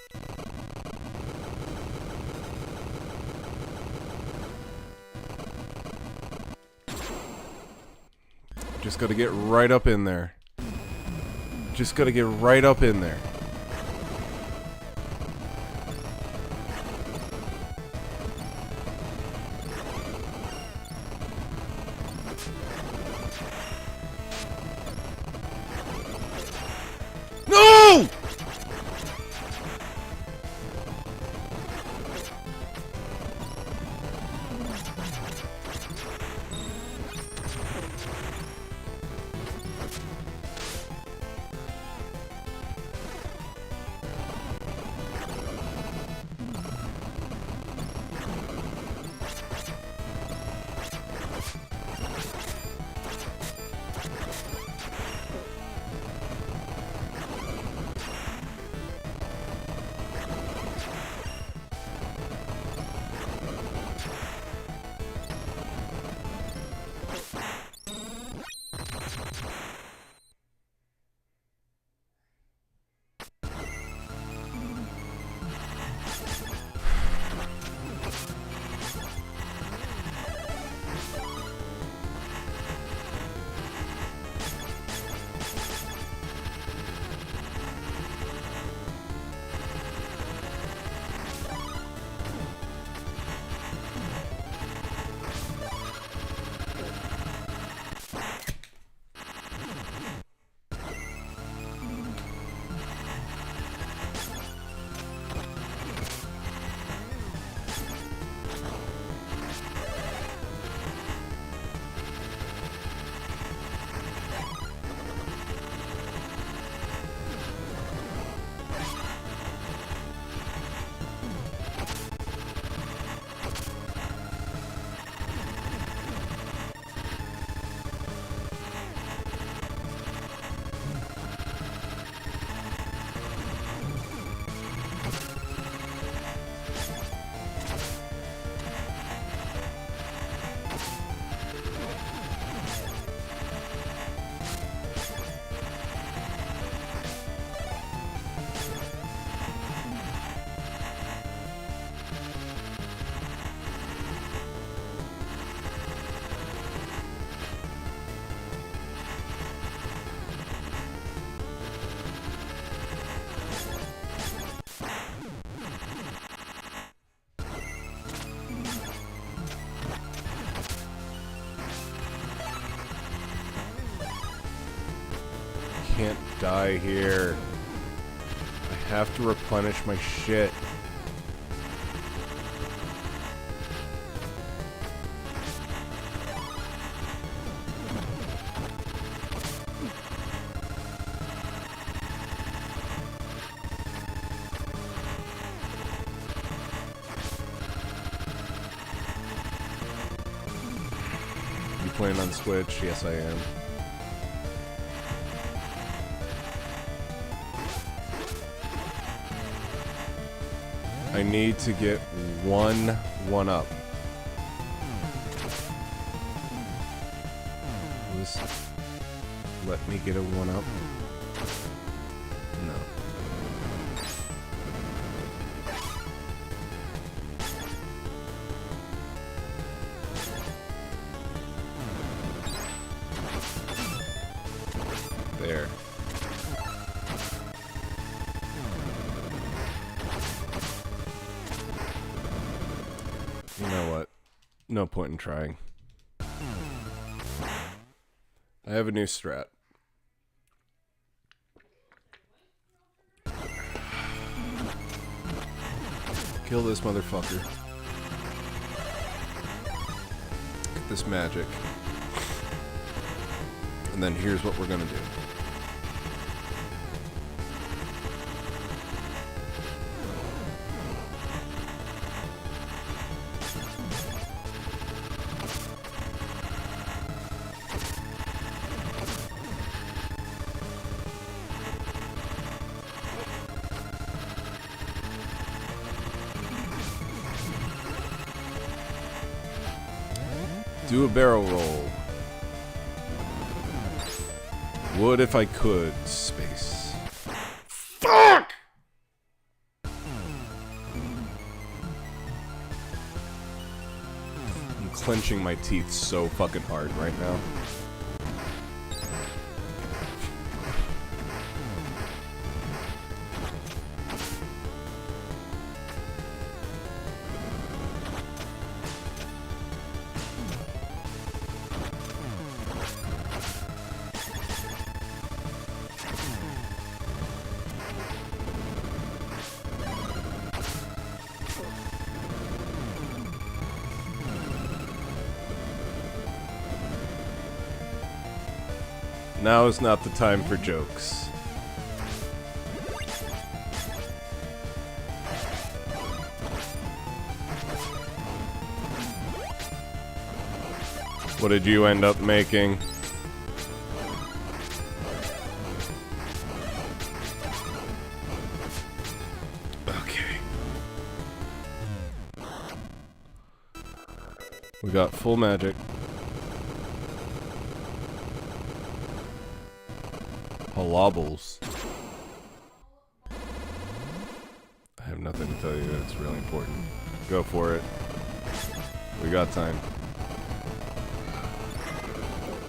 Just gotta get right up in there. Just gotta get right up in there. No! can't die here. I have to replenish my shit. Playing on Switch? Yes, I am. I need to get one up. Will this let me get a one up? No. There. You know what? No point in trying. I have a new strat. Kill this motherfucker. Get this magic. And then here's what we're gonna do. Do a barrel roll. Would if I could. Space. Fuck! I'm clenching my teeth so fucking hard right now. Now is not the time for jokes. What did you end up making? Okay. We got full magic. Halobbles. I have nothing to tell you. It's really important. Go for it. We got time.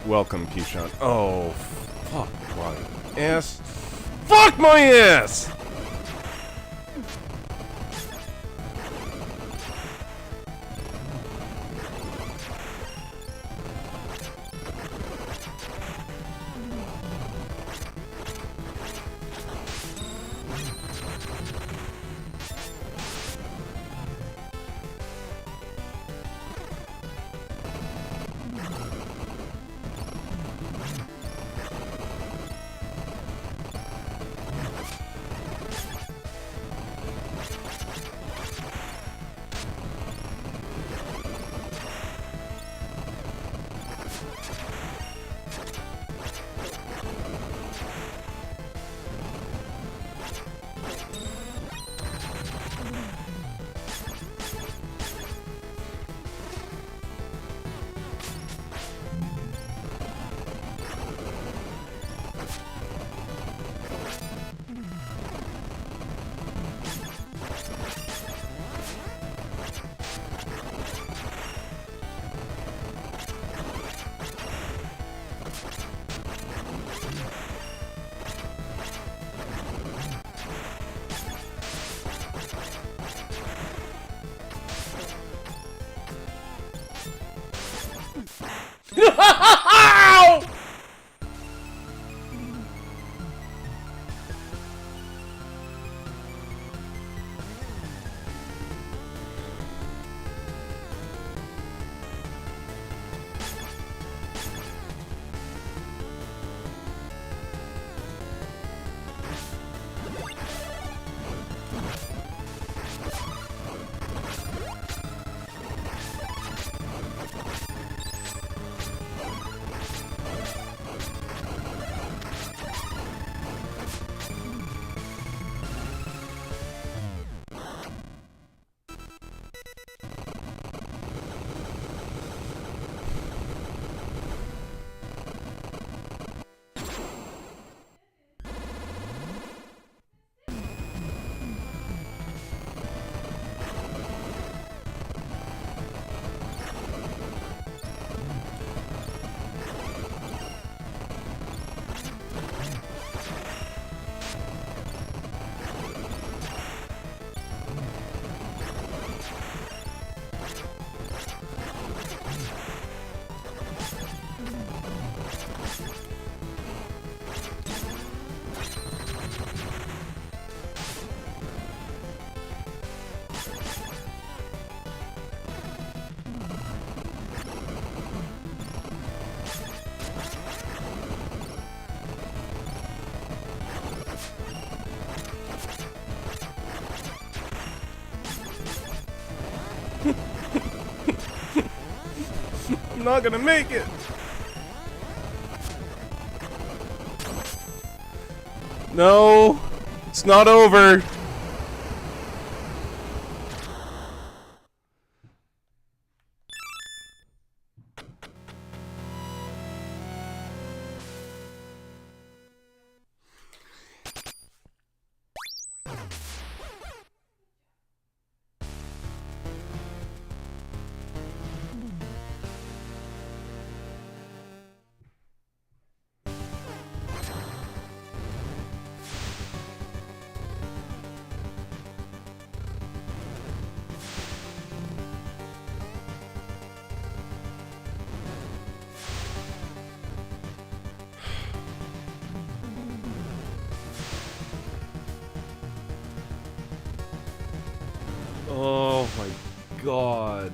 Welcome, Keyshawn. Oh, fuck my ass. Fuck my ass! I'm not gonna make it. No, it's not over. Oh my god.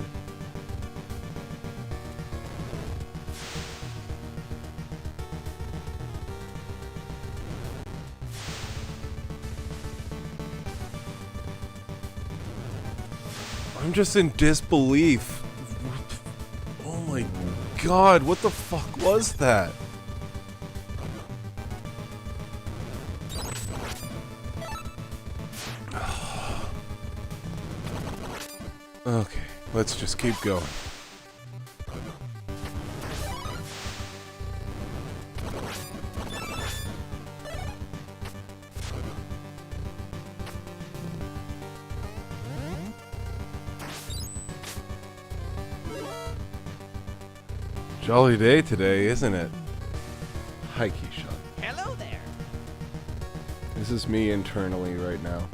I'm just in disbelief. Oh my god, what the fuck was that? Okay, let's just keep going. Jolly day today, isn't it? Hi, Keyshawn. Hello there. This is me internally right now.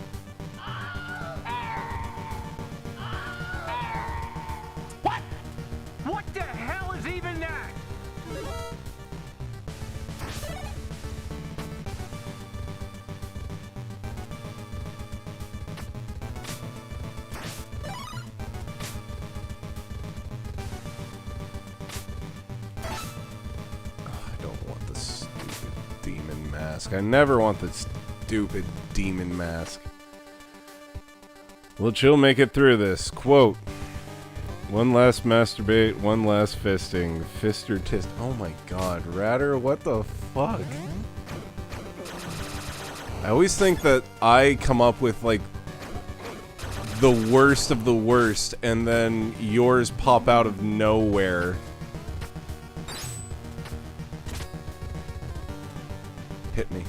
What? What the hell is even that? I don't want the stupid demon mask. I never want the stupid demon mask. Well, she'll make it through this. Quote. One last masturbate, one last fisting. Fister tist. Oh my god, Ratter, what the fuck? I always think that I come up with, like, the worst of the worst, and then yours pop out of nowhere. Hit me.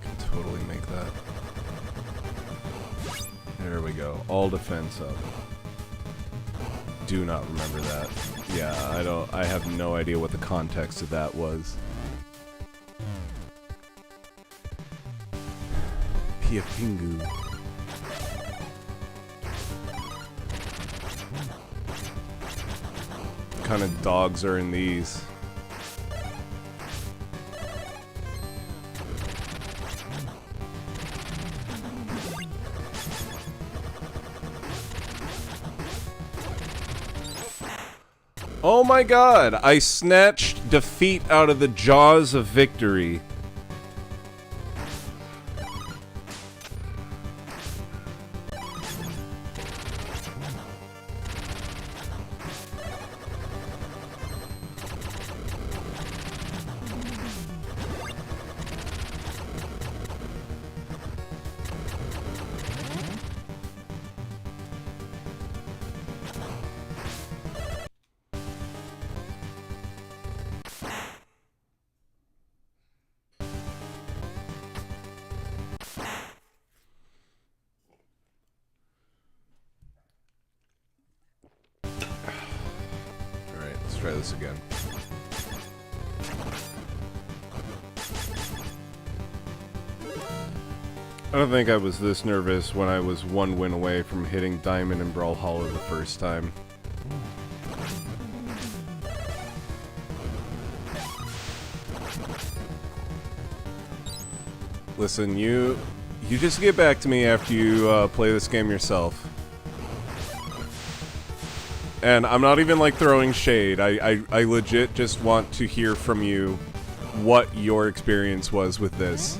Can totally make that. There we go. All defense up. Do not remember that. Yeah, I have no idea what the context of that was. Pia Pingu. What kind of dogs are in these? Oh my god! I snatched defeat out of the jaws of victory. Try this again. I don't think I was this nervous when I was one win away from hitting Diamond in Brawlhalla the first time. Listen, you just get back to me after you play this game yourself. And I'm not even, like, throwing shade. I legit just want to hear from you what your experience was with this.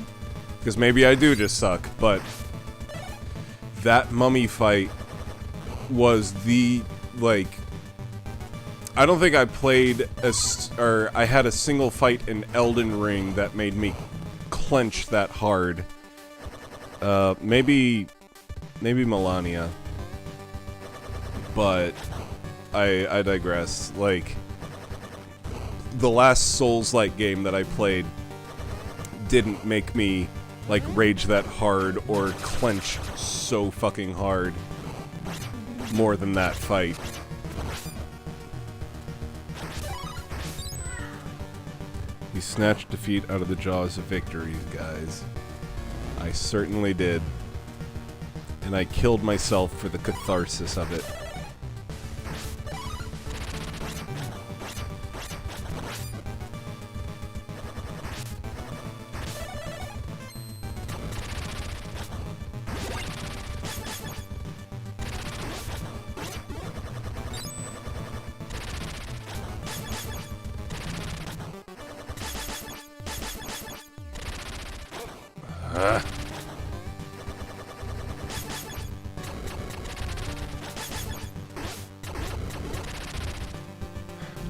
Because maybe I do just suck, but that mummy fight was the, like... I don't think I played I had a single fight in Elden Ring that made me clench that hard. Maybe Melania. But I digress. Like, the last Souls-like game that I played didn't make me, like, rage that hard or clench so fucking hard more than that fight. He snatched defeat out of the jaws of victory, guys. I certainly did. And I killed myself for the catharsis of it.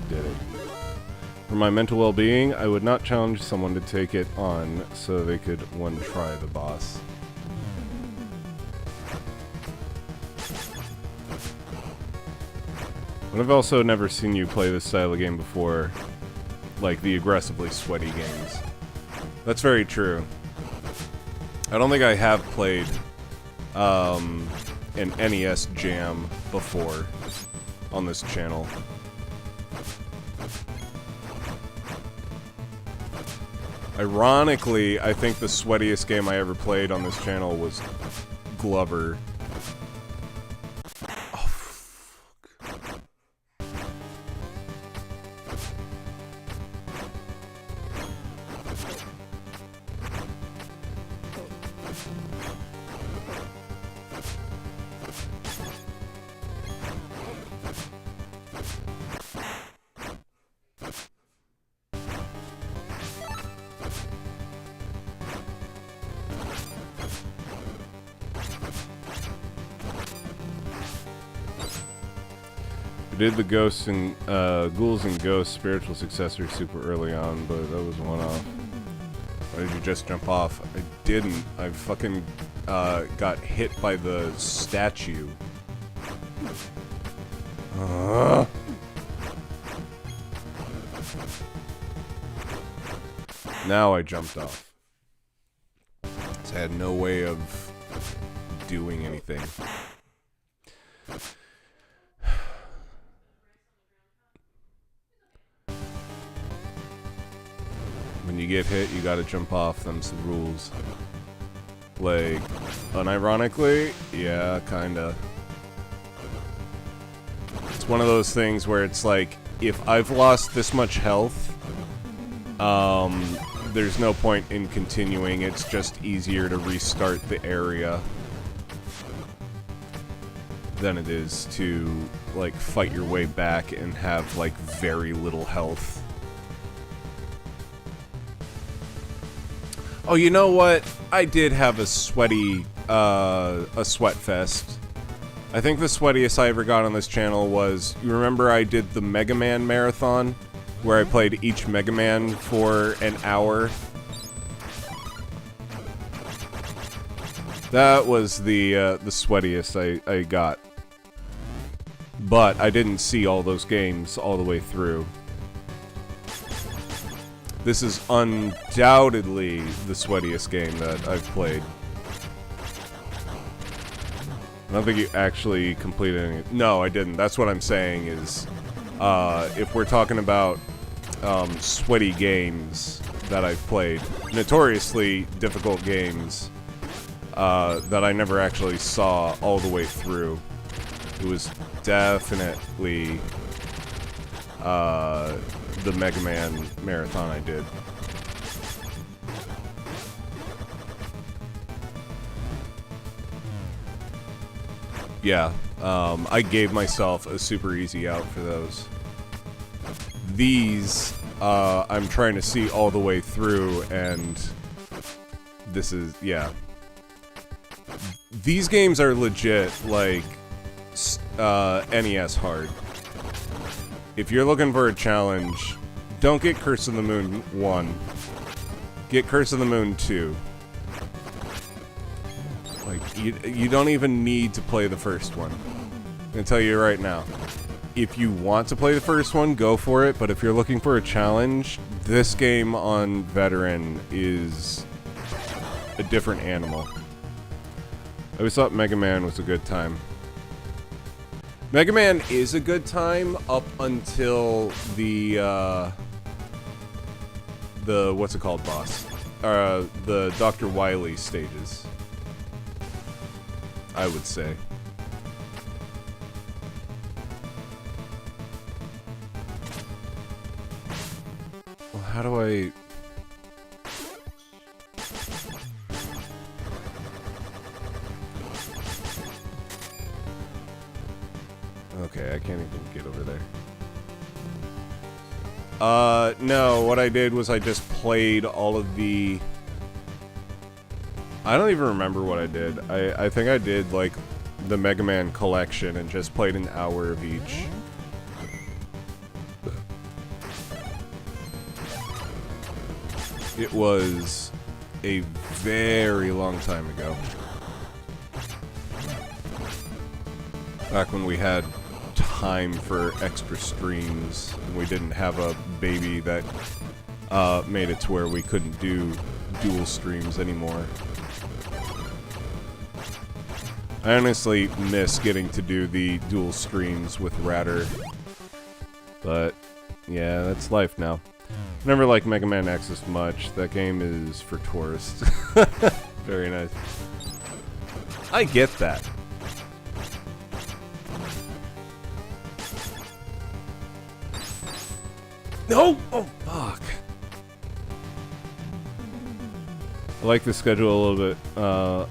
Did it. For my mental well-being, I would not challenge someone to take it on so they could one-try the boss. But I've also never seen you play this style of game before, like the aggressively sweaty games. That's very true. I don't think I have played an NES jam before on this channel. Ironically, I think the sweatiest game I ever played on this channel was Glover. Oh, fuck. Did the Ghosts and Ghouls and Ghosts spiritual successor super early on, but that was one off. Why did you just jump off? I didn't. I fucking got hit by the statue. Now I jumped off. So I had no way of doing anything. When you get hit, you gotta jump off. Them's the rules. Like, unironically, yeah, kinda. It's one of those things where it's like, if I've lost this much health, there's no point in continuing. It's just easier to restart the area than it is to, like, fight your way back and have, like, very little health. Oh, you know what? I did have a sweaty, a sweat fest. I think the sweatiest I ever got on this channel was, you remember I did the Mega Man marathon? Where I played each Mega Man for an hour? That was the sweatiest I got. But I didn't see all those games all the way through. This is undoubtedly the sweatiest game that I've played. I don't think you actually completed any... No, I didn't. That's what I'm saying is... if we're talking about sweaty games that I've played, notoriously difficult games that I never actually saw all the way through, it was definitely the Mega Man marathon I did. Yeah, I gave myself a super easy out for those. These, I'm trying to see all the way through, and this is, yeah. These games are legit, like, NES hard. If you're looking for a challenge, don't get Curse of the Moon 1. Get Curse of the Moon 2. Like, you don't even need to play the first one. I'm gonna tell you right now. If you want to play the first one, go for it, but if you're looking for a challenge, this game on Veteran is a different animal. I always thought Mega Man was a good time. Mega Man is a good time up until the what's it called, boss? The Dr. Wily stages, I would say. Well, how do I... Okay, I can't even get over there. No, what I did was I just played all of the... I don't even remember what I did. I think I did, like, the Mega Man collection and just played an hour of each. It was a very long time ago. Back when we had time for extra streams, and we didn't have a baby that made it to where we couldn't do dual streams anymore. I honestly miss getting to do the dual streams with Ratter, but yeah, that's life now. Never liked Mega Man X as much. That game is for tourists. Very nice. I get that. No! Oh, fuck. I like the schedule a little bit,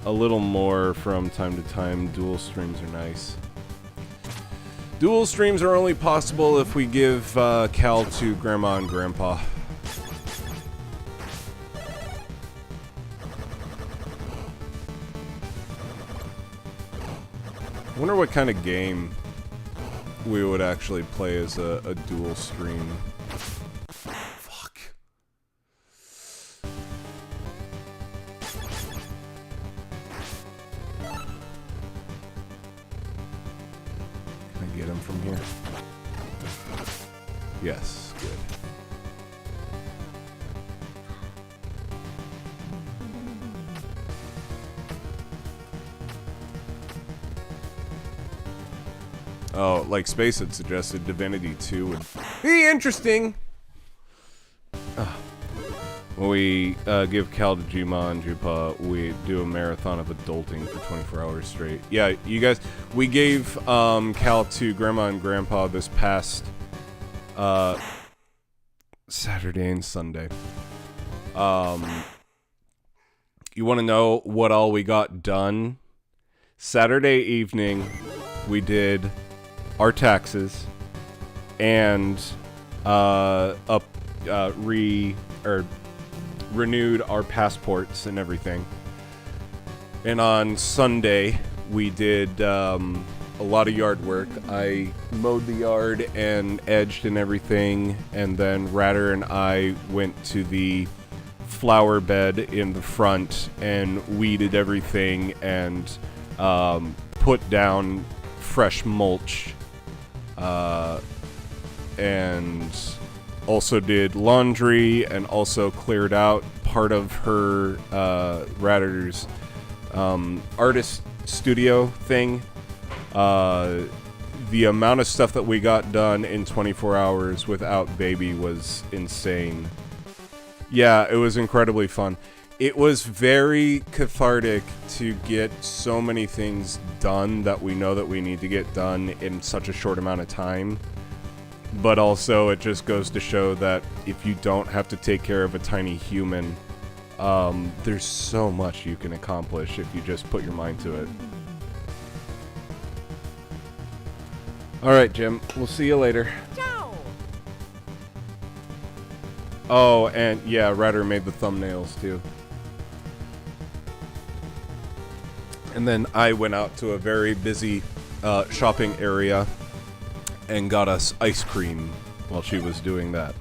a little more from time to time. Dual streams are nice. Dual streams are only possible if we give Cal to Grandma and Grandpa. I wonder what kind of game we would actually play as a dual stream. Fuck. Can I get him from here? Yes, good. Oh, like Space had suggested, Divinity 2 would be interesting. When we give Cal to Jima and Jupa, we do a marathon of adulting for 24 hours straight. Yeah, you guys, we gave Cal to Grandma and Grandpa this past Saturday and Sunday. You want to know what all we got done? Saturday evening, we did our taxes and renewed our passports and everything. And on Sunday, we did a lot of yard work. I mowed the yard and edged and everything, and then Ratter and I went to the flower bed in the front and weeded everything and put down fresh mulch, and also did laundry and also cleared out part of her Ratter's artist studio thing. The amount of stuff that we got done in 24 hours without baby was insane. Yeah, it was incredibly fun. It was very cathartic to get so many things done that we know that we need to get done in such a short amount of time. But also, it just goes to show that if you don't have to take care of a tiny human, there's so much you can accomplish if you just put your mind to it. All right, Jim. We'll see you later. Ciao. Oh, and yeah, Ryder made the thumbnails too. And then I went out to a very busy shopping area and got us ice cream while she was doing that.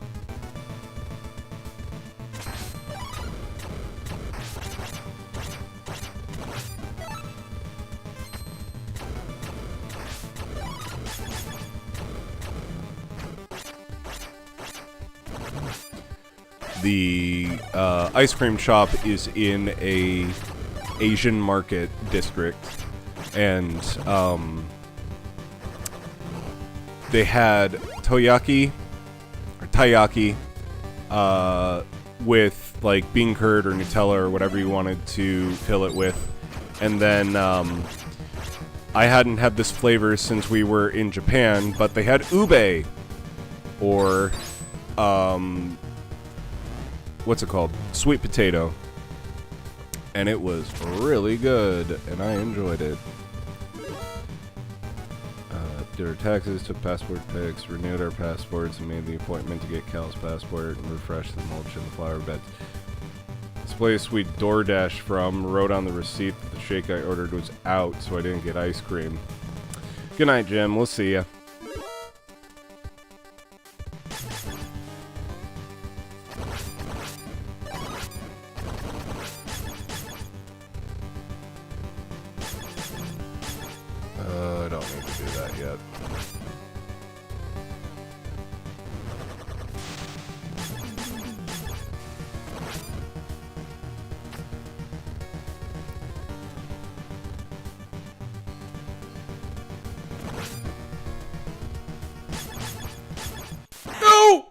The ice cream shop is in a Asian market district, and they had taiyaki with like bean curd or Nutella or whatever you wanted to fill it with, and then I hadn't had this flavor since we were in Japan, but they had ube, or what's it called? Sweet potato. And it was really good, and I enjoyed it. Did our taxes, took passport pics, renewed our passports, and made the appointment to get Cal's passport and refresh the mulch in the flower beds. This place we DoorDash from wrote on the receipt that the shake I ordered was out, so I didn't get ice cream. Good night, Jim. We'll see ya. I don't need to do that yet. No!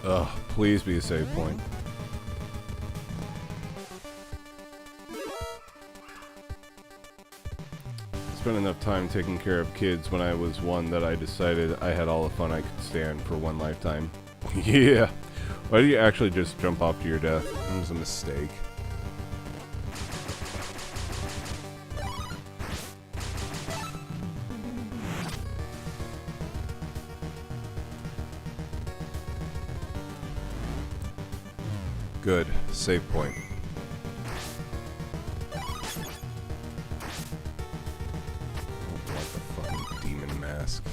Ugh, please be a save point. Spent enough time taking care of kids when I was one that I decided I had all the fun I could stand for one lifetime. Yeah. Why did you actually just jump off to your death? It was a mistake. Good. Save point. I don't want the fucking demon mask.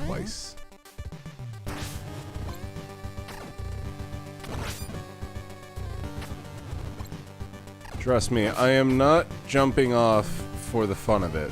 Twice. Trust me, I am not jumping off for the fun of it.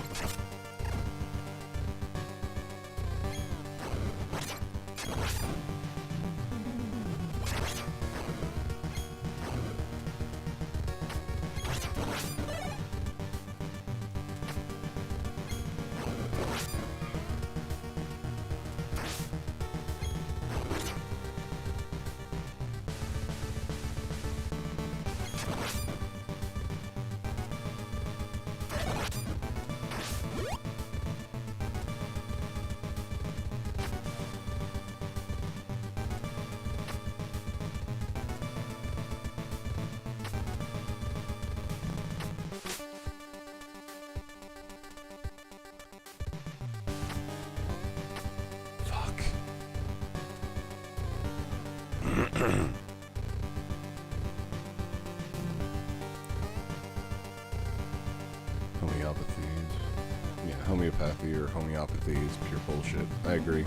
Yeah, homeopathy or homeopathy is pure bullshit. I agree.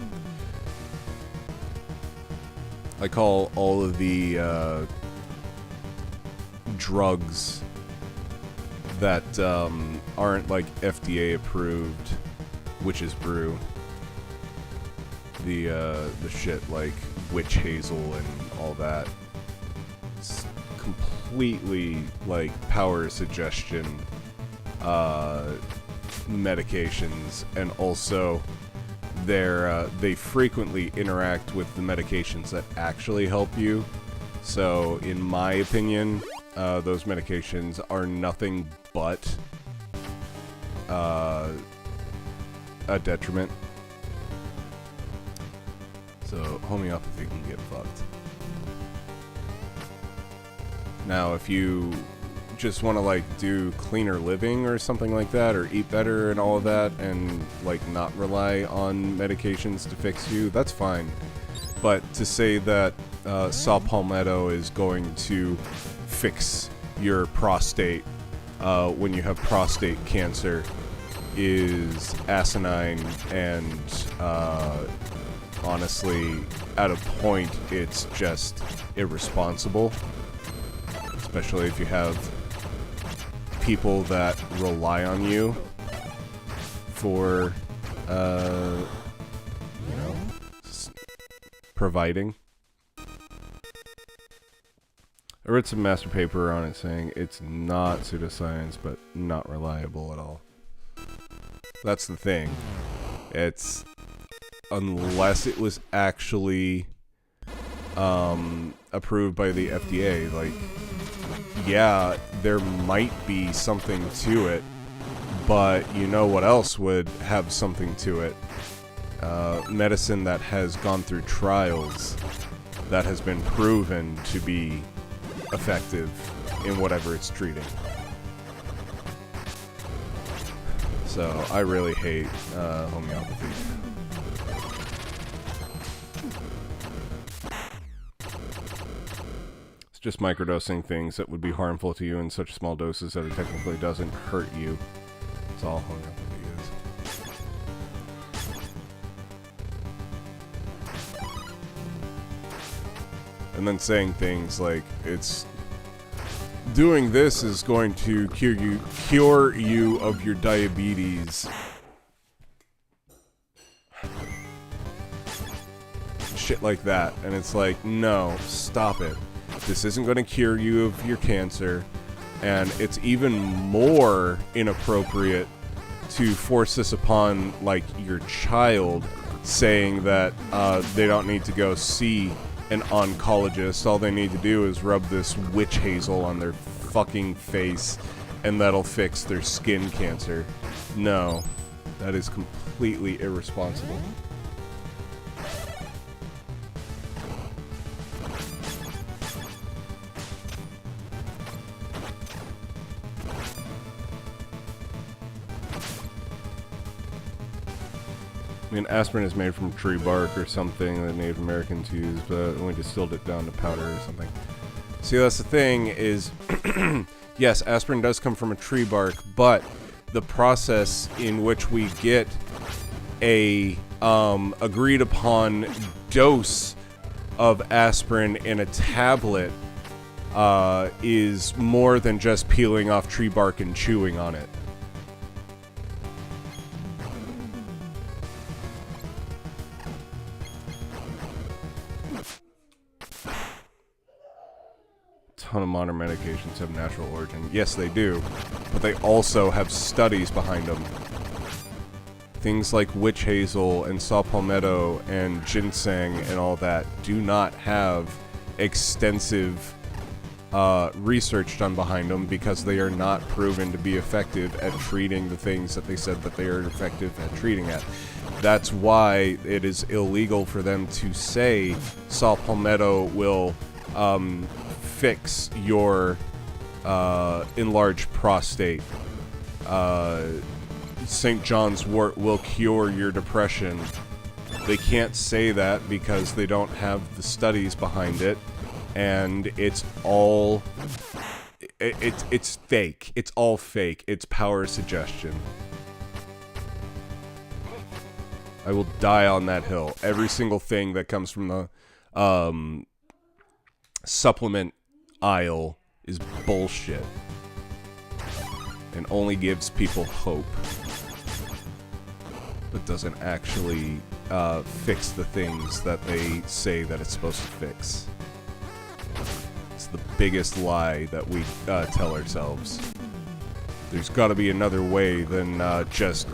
I call all of the drugs that aren't like FDA approved witch's brew. The shit like witch hazel and all that. It's completely like power suggestion medications, and also they frequently interact with the medications that actually help you. So in my opinion, those medications are nothing but a detriment. So homeopathy can get fucked. Now if you just want to like do cleaner living or something like that, or eat better and all of that, and like not rely on medications to fix you, that's fine. But to say that saw palmetto is going to fix your prostate when you have prostate cancer is asinine, and honestly, at a point, it's just irresponsible. Especially if you have people that rely on you for, providing. I read some master paper on it saying it's not pseudoscience, but not reliable at all. That's the thing. It's, unless it was actually approved by the FDA, like, yeah, there might be something to it, but you know what else would have something to it? Medicine that has gone through trials, that has been proven to be effective in whatever it's treating. So I really hate homeopathy. It's just microdosing things that would be harmful to you in such small doses that it technically doesn't hurt you. That's all homeopathy is. And then saying things like, it's doing this is going to cure you of your diabetes. Shit like that. And it's like, no, stop it. This isn't going to cure you of your cancer, and it's even more inappropriate to force this upon, like, your child, saying that they don't need to go see an oncologist. All they need to do is rub this witch hazel on their fucking face, and that'll fix their skin cancer. No, that is completely irresponsible. I mean, aspirin is made from tree bark or something that Native Americans use, but we distilled it down to powder or something. See, that's the thing is, yes, aspirin does come from a tree bark, but the process in which we get a agreed upon dose of aspirin in a tablet is more than just peeling off tree bark and chewing on it. Ton of modern medications have natural origin. Yes, they do, but they also have studies behind them. Things like witch hazel and saw palmetto and ginseng and all that do not have extensive research done behind them, because they are not proven to be effective at treating the things that they said that they are effective at treating at. That's why it is illegal for them to say saw palmetto will fix your enlarged prostate. St. John's wort will cure your depression. They can't say that because they don't have the studies behind it, and it's all it's fake. It's all fake. It's power suggestion. I will die on that hill. Every single thing that comes from the supplement aisle is bullshit and only gives people hope, but doesn't actually fix the things that they say that it's supposed to fix. It's the biggest lie that we tell ourselves. There's got to be another way than just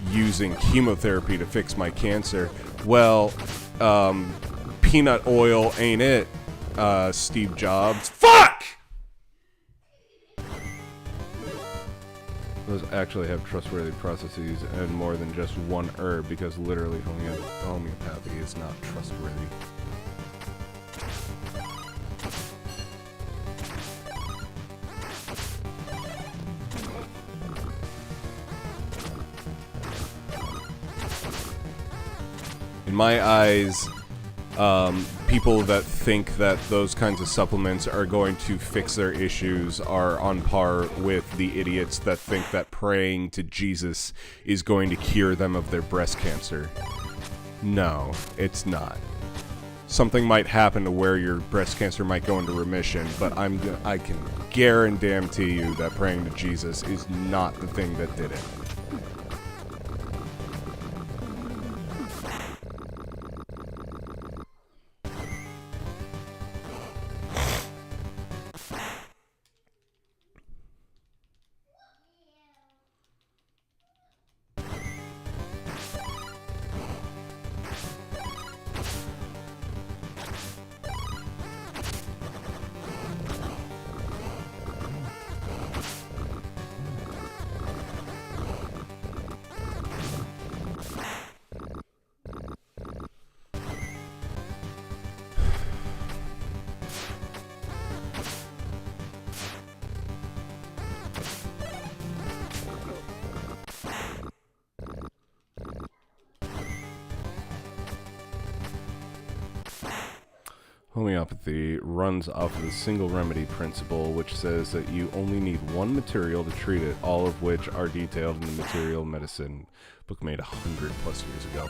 using chemotherapy to fix my cancer. Well, peanut oil ain't it, Steve Jobs. Fuck! Those actually have trustworthy processes and more than just one herb, because literally homeopathy is not trustworthy. In my eyes, people that think that those kinds of supplements are going to fix their issues are on par with the idiots that think that praying to Jesus is going to cure them of their breast cancer. No, it's not. Something might happen to where your breast cancer might go into remission, but I can guarantee you that praying to Jesus is not the thing that did it. Homeopathy runs off of the single remedy principle, which says that you only need one material to treat it, all of which are detailed in the Material Medicine book made 100+ years ago.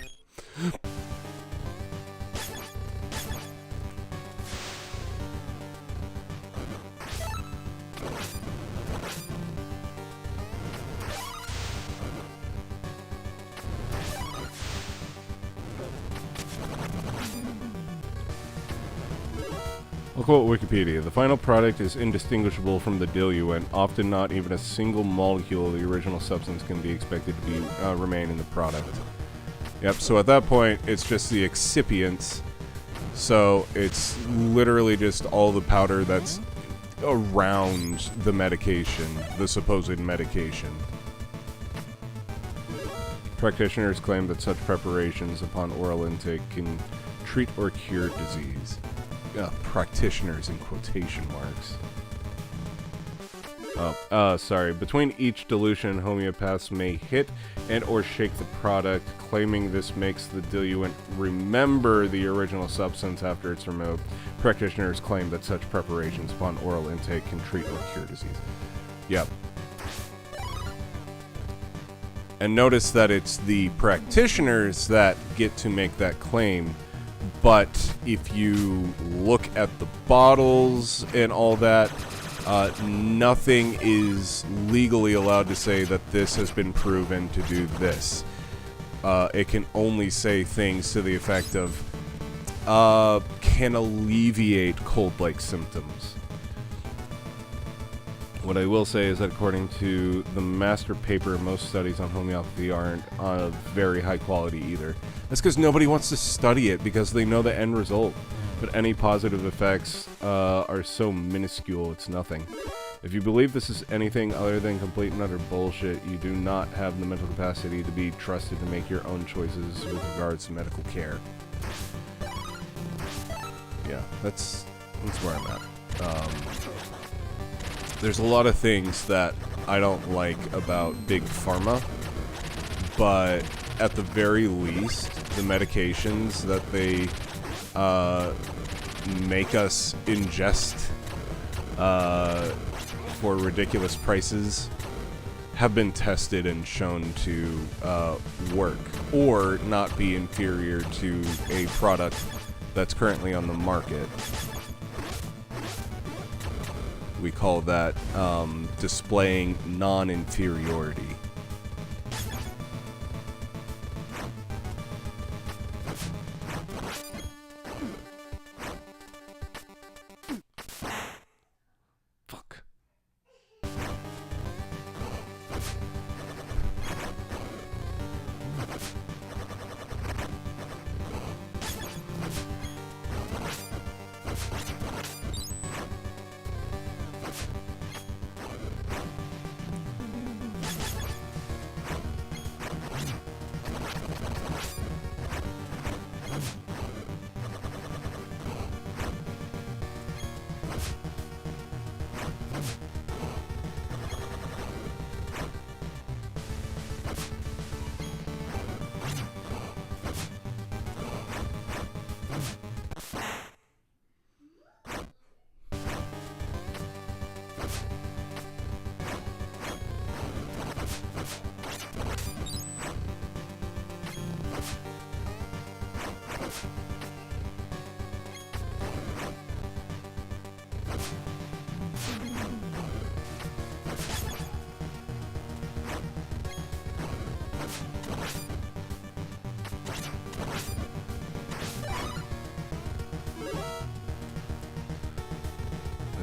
I'll quote Wikipedia. The final product is indistinguishable from the diluent. Often not even a single molecule of the original substance can be expected to be remain in the product. Yep, so at that point, it's just the excipients. So it's literally just all the powder that's around the medication, the supposed medication. Practitioners claim that such preparations upon oral intake can treat or cure disease. Practitioners in quotation marks. Sorry. Between each dilution, homeopaths may hit and or shake the product, claiming this makes the diluent remember the original substance after it's removed. Practitioners claim that such preparations upon oral intake can treat or cure disease. Yep. And notice that it's the practitioners that get to make that claim. But if you look at the bottles and all that, nothing is legally allowed to say that this has been proven to do this. It can only say things to the effect of, can alleviate cold-like symptoms. What I will say is that according to the master paper, most studies on homeopathy aren't of very high quality either. That's because nobody wants to study it because they know the end result. But any positive effects are so minuscule, it's nothing. If you believe this is anything other than complete and utter bullshit, you do not have the mental capacity to be trusted to make your own choices with regards to medical care. Yeah, that's where I'm at. There's a lot of things that I don't like about Big Pharma, but at the very least, the medications that they make us ingest for ridiculous prices have been tested and shown to work or not be inferior to a product that's currently on the market. We call that displaying non-inferiority. Fuck.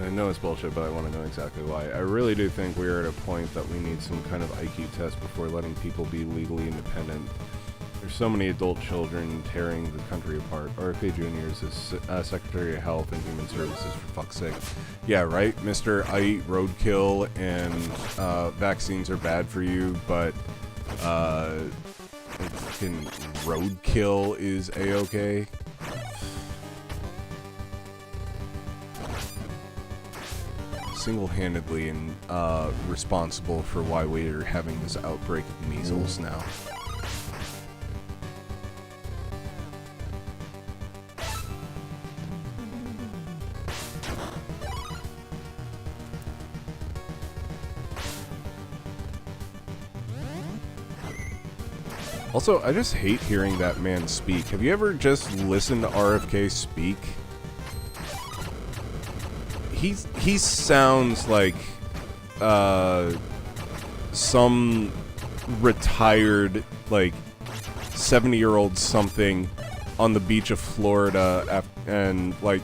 I know it's bullshit, but I want to know exactly why. I really do think we are at a point that we need some kind of IQ test before letting people be legally independent. There's so many adult children tearing the country apart. RFK Jr. is Secretary of Health and Human Services, for fuck's sake. Yeah, right, Mr. I eat roadkill and vaccines are bad for you, but fucking roadkill is A-okay. Single-handedly and responsible for why we are having this outbreak of measles now. Also, I just hate hearing that man speak. Have you ever just listened to RFK speak? He sounds like some retired, like, 70-year-old something on the beach of Florida and, like,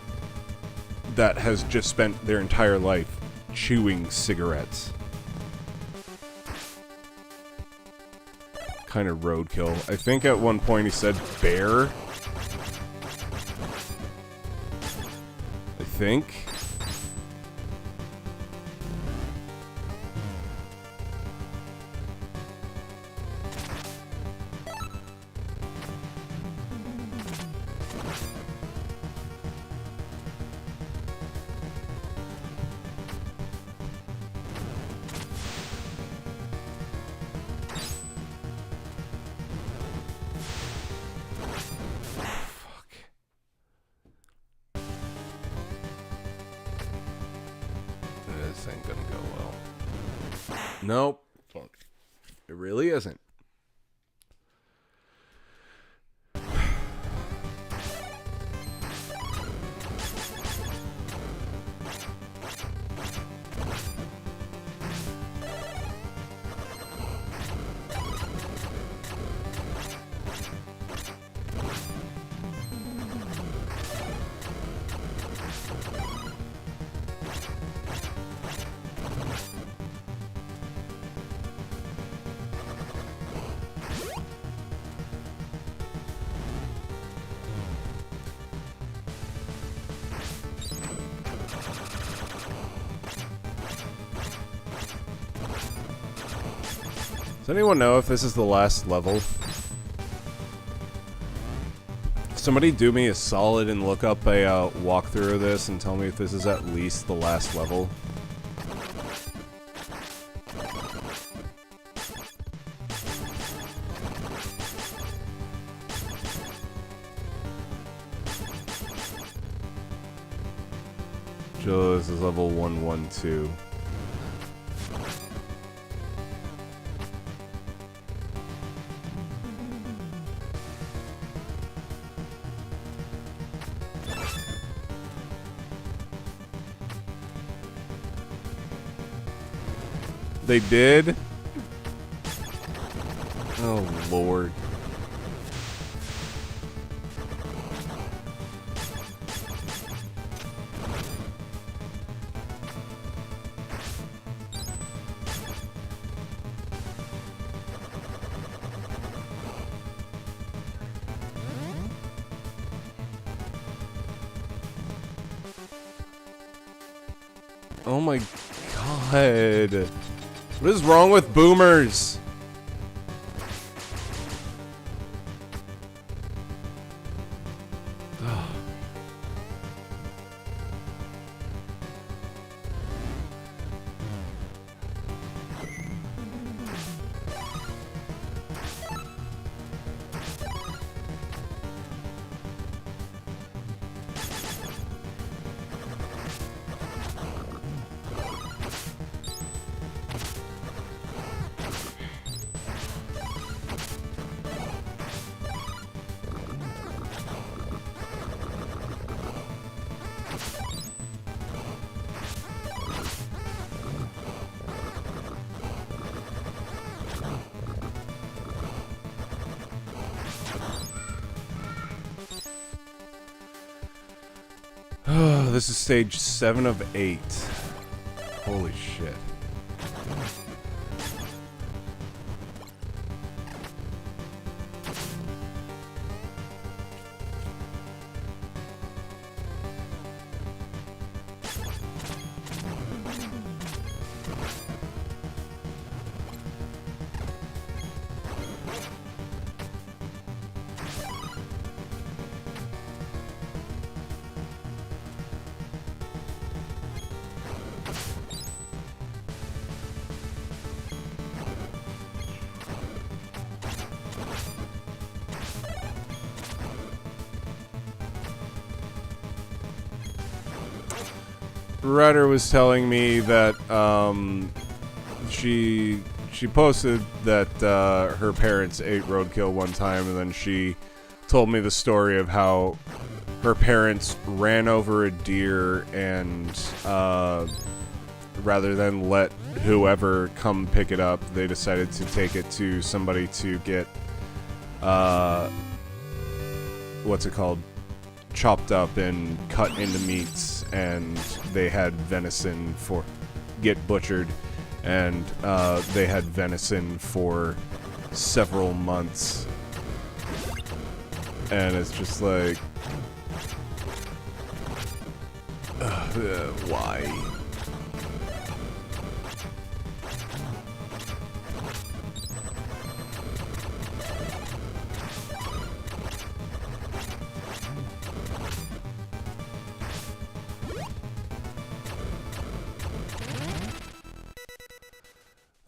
that has just spent their entire life chewing cigarettes. Kind of roadkill. I think at one point he said bear. I think. This ain't gonna go well. Nope. Fuck. It really isn't. Does anyone know if this is the last level? Somebody do me a solid and look up a walkthrough of this and tell me if this is at least the last level. Jill, this is level 112. They did? Oh, Lord. Oh my God. What is wrong with boomers? This is stage 7 of 8. Holy shit. Ryder was telling me that she posted that her parents ate roadkill one time, and then she told me the story of how her parents ran over a deer and rather than let whoever come pick it up, they decided to take it to somebody to get what's it called? Chopped up and cut into meats, and they had venison for get butchered, and they had venison for several months, and it's just like why?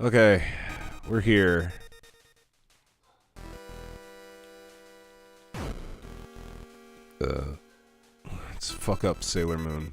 Okay, we're here. Let's fuck up Sailor Moon.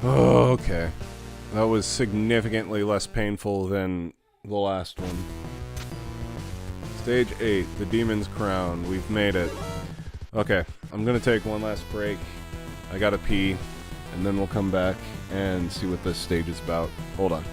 Oh, okay. That was significantly less painful than the last one. Stage 8, the Demon's Crown. We've made it. Okay, I'm gonna take one last break. I gotta pee, and then we'll come back and see what this stage is about. Hold on.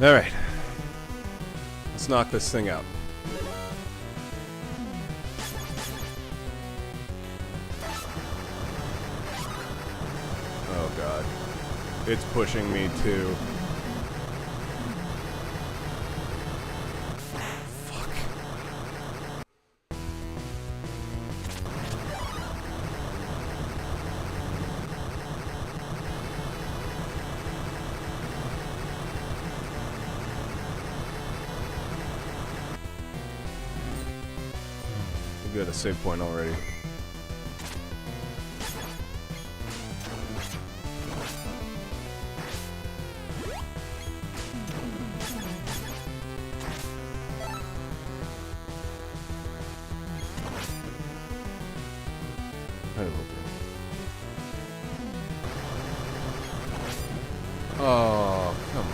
Alright. Let's knock this thing out. Oh god. It's pushing me too. Fuck. We got a save point already. Oh, come on.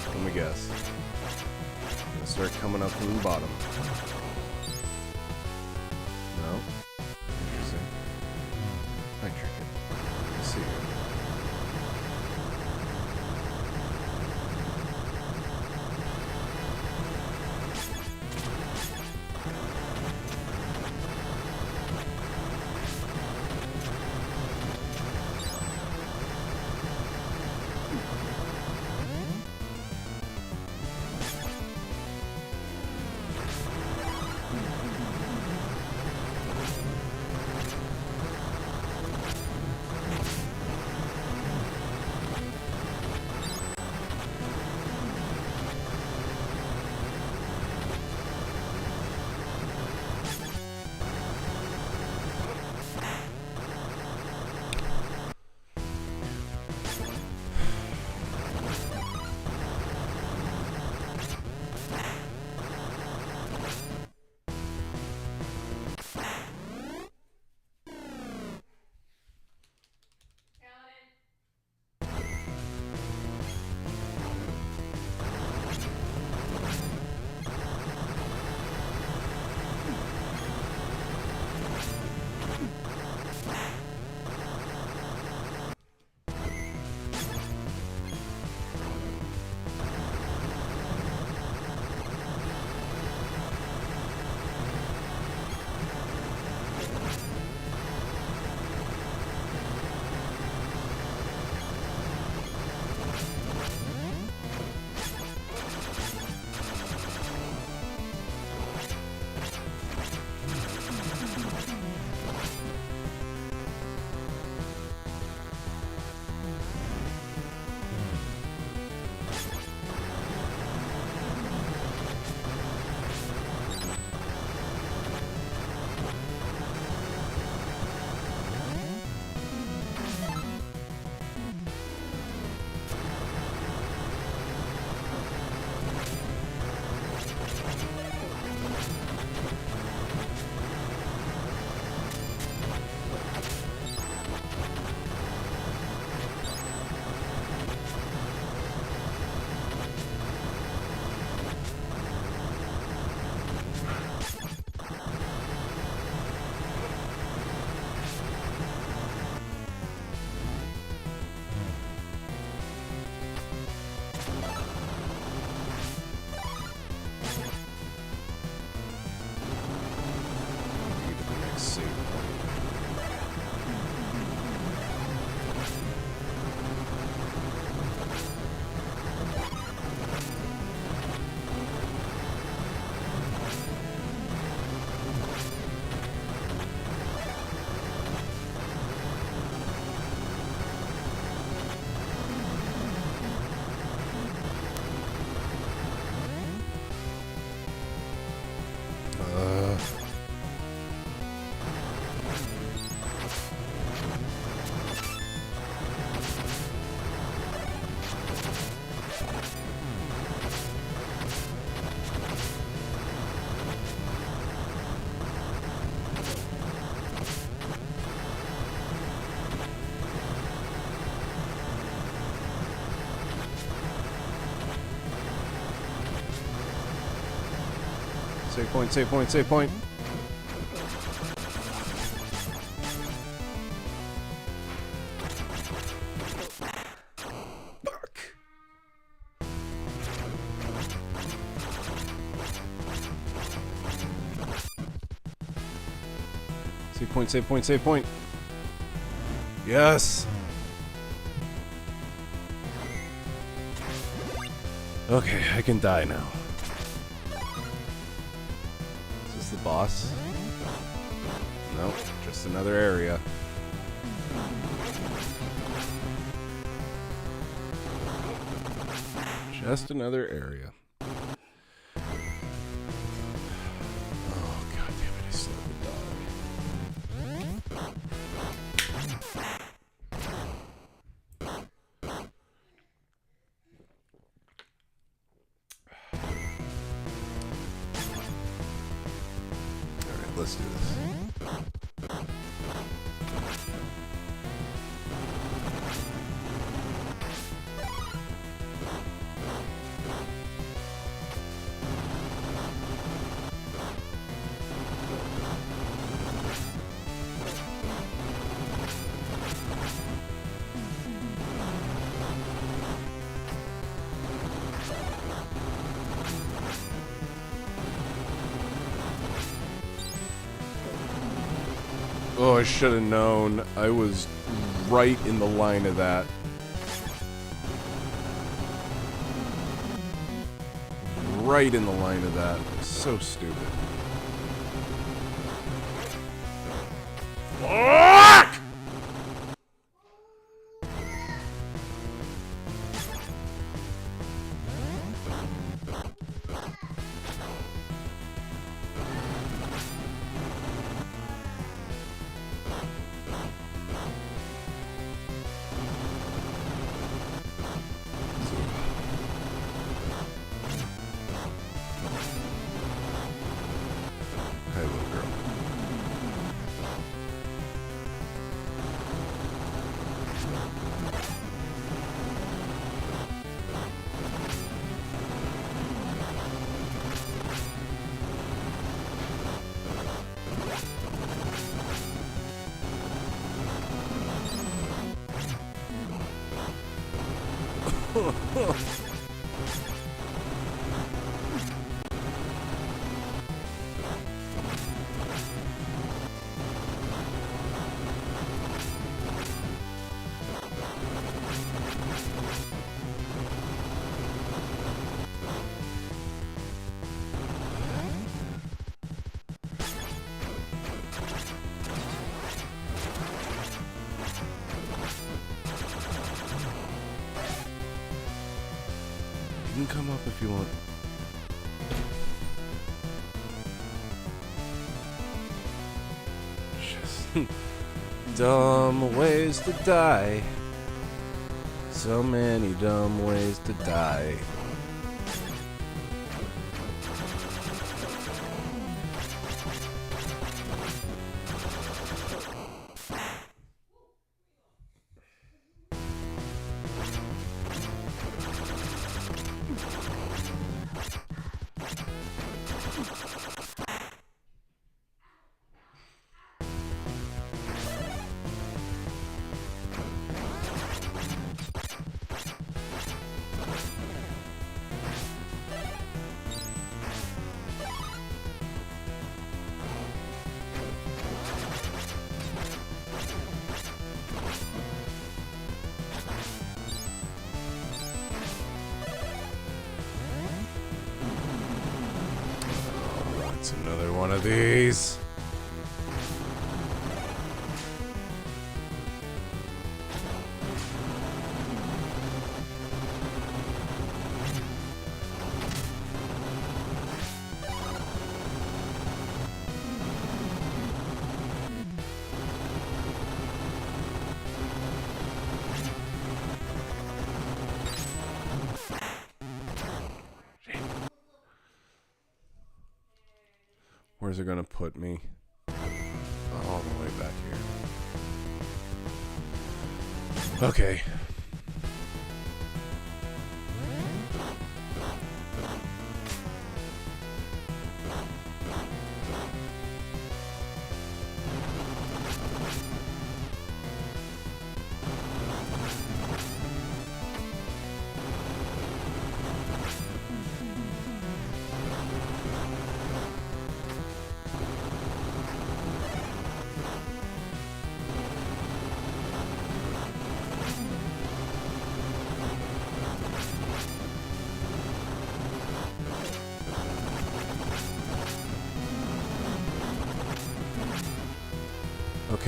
Let me guess. I'm gonna start coming up from the bottom. No? Interesting. I trick it. I see you. Save point, save point, save point. Fuck. Save point, save point, save point. Yes. Okay, I can die now. Is this the boss? Nope, just another area. Just another area. Oh, god damn it, I still have the dog. Alright, let's do this. Oh, I should have known. I was right in the line of that. Right in the line of that. So stupid. Fuck! Hey, little girl. You can come up if you want. Just dumb ways to die. So many dumb ways to die. It's another one of these. Where's it gonna put me? All the way back here. Okay.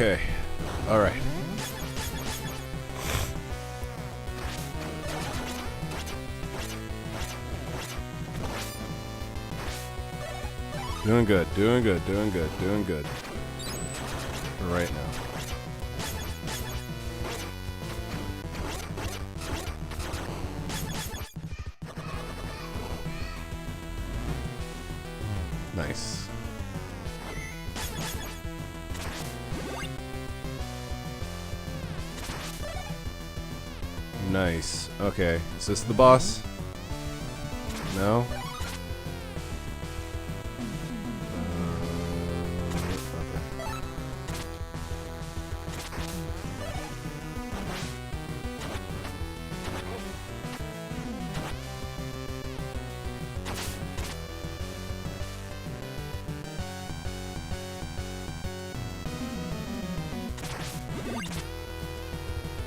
Okay. All right. Doing good, doing good, doing good, doing good. For right now. Nice. Nice. Okay. Is this the boss? No? Okay.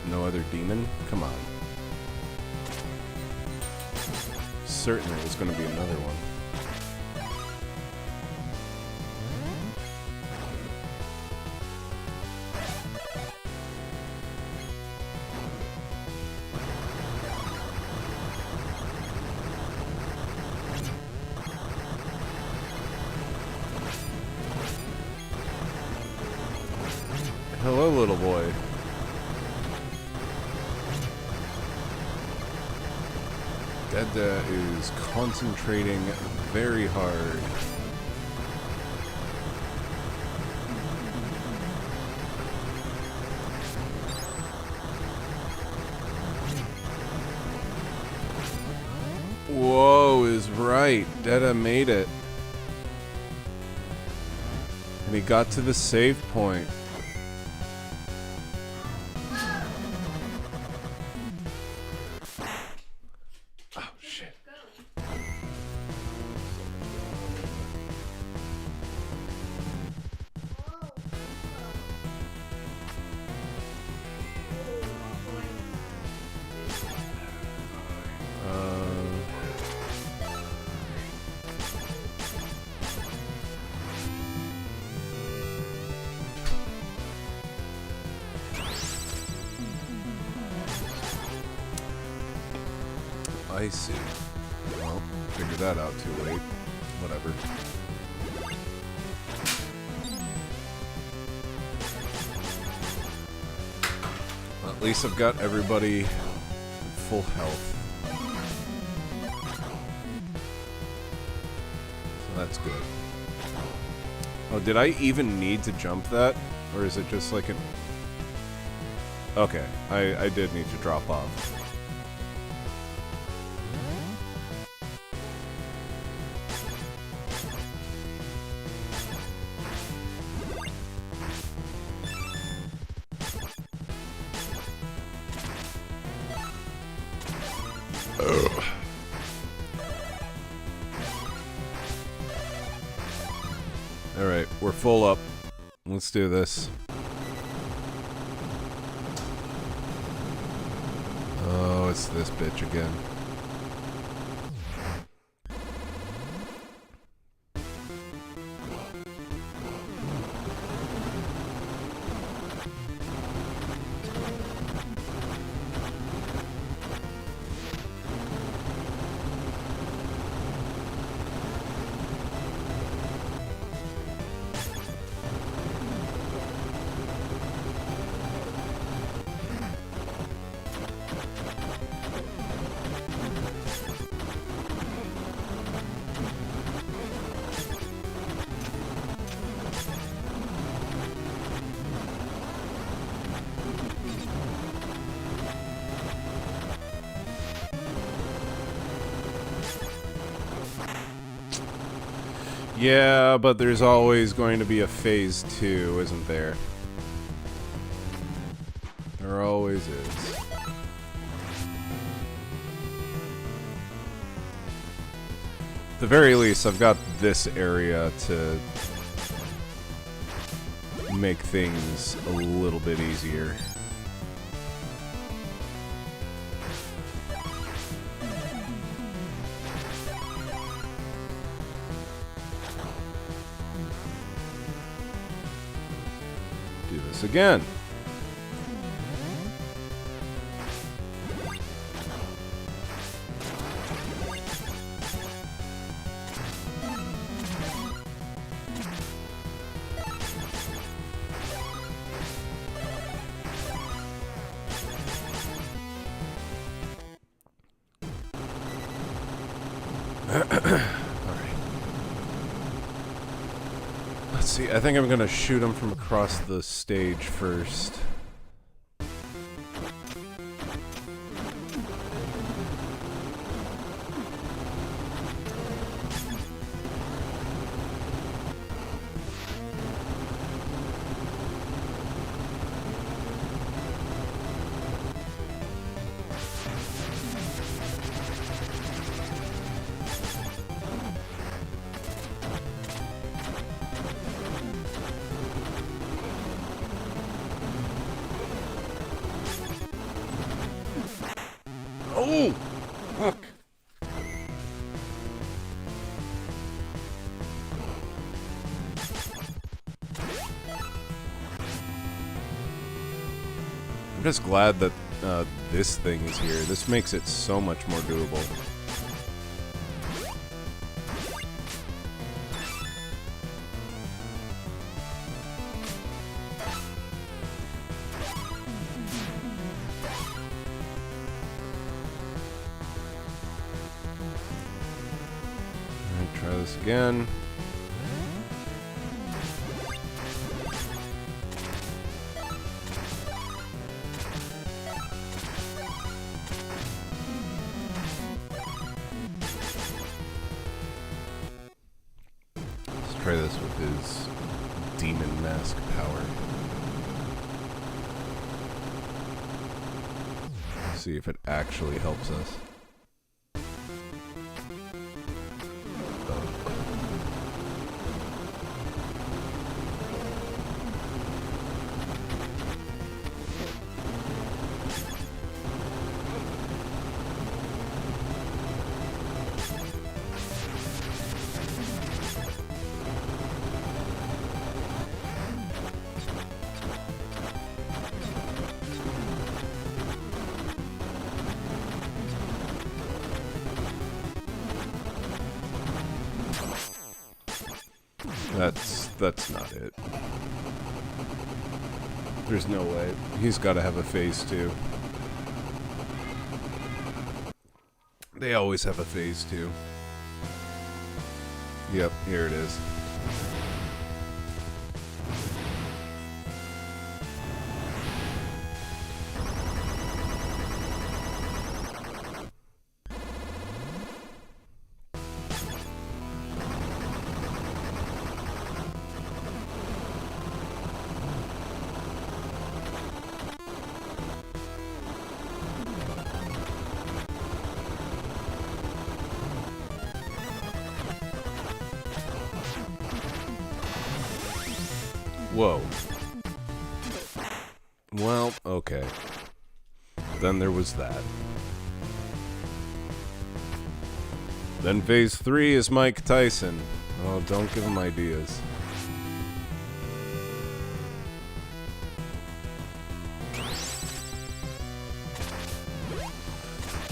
No other demon? Come on. Certainly there's going to be another one. Hello, little boy. Dada is concentrating very hard. Whoa is right. Dada made it. And he got to the save point. I see. Well, figured that out too late. Whatever. Well, at least I've got everybody full health. So that's good. Oh, did I even need to jump that? Or is it just like an... Okay, I did need to drop off. Alright, we're full up. Let's do this. Oh, it's this bitch again. Yeah, but there's always going to be a phase 2, isn't there? There always is. At the very least, I've got this area to make things a little bit easier. this again. Let's see, I think I'm gonna shoot him from across the stage first. Oh! Fuck. I'm just glad that this thing is here. This makes it so much more doable. Try this again. Let's try this with his demon mask power. See if it actually helps us. That's not it. There's no way. He's got to have a phase 2. They always have a phase 2. Yep, here it is. Whoa. Well, okay. Then there was that. Then phase 3 is Mike Tyson. Oh, don't give him ideas.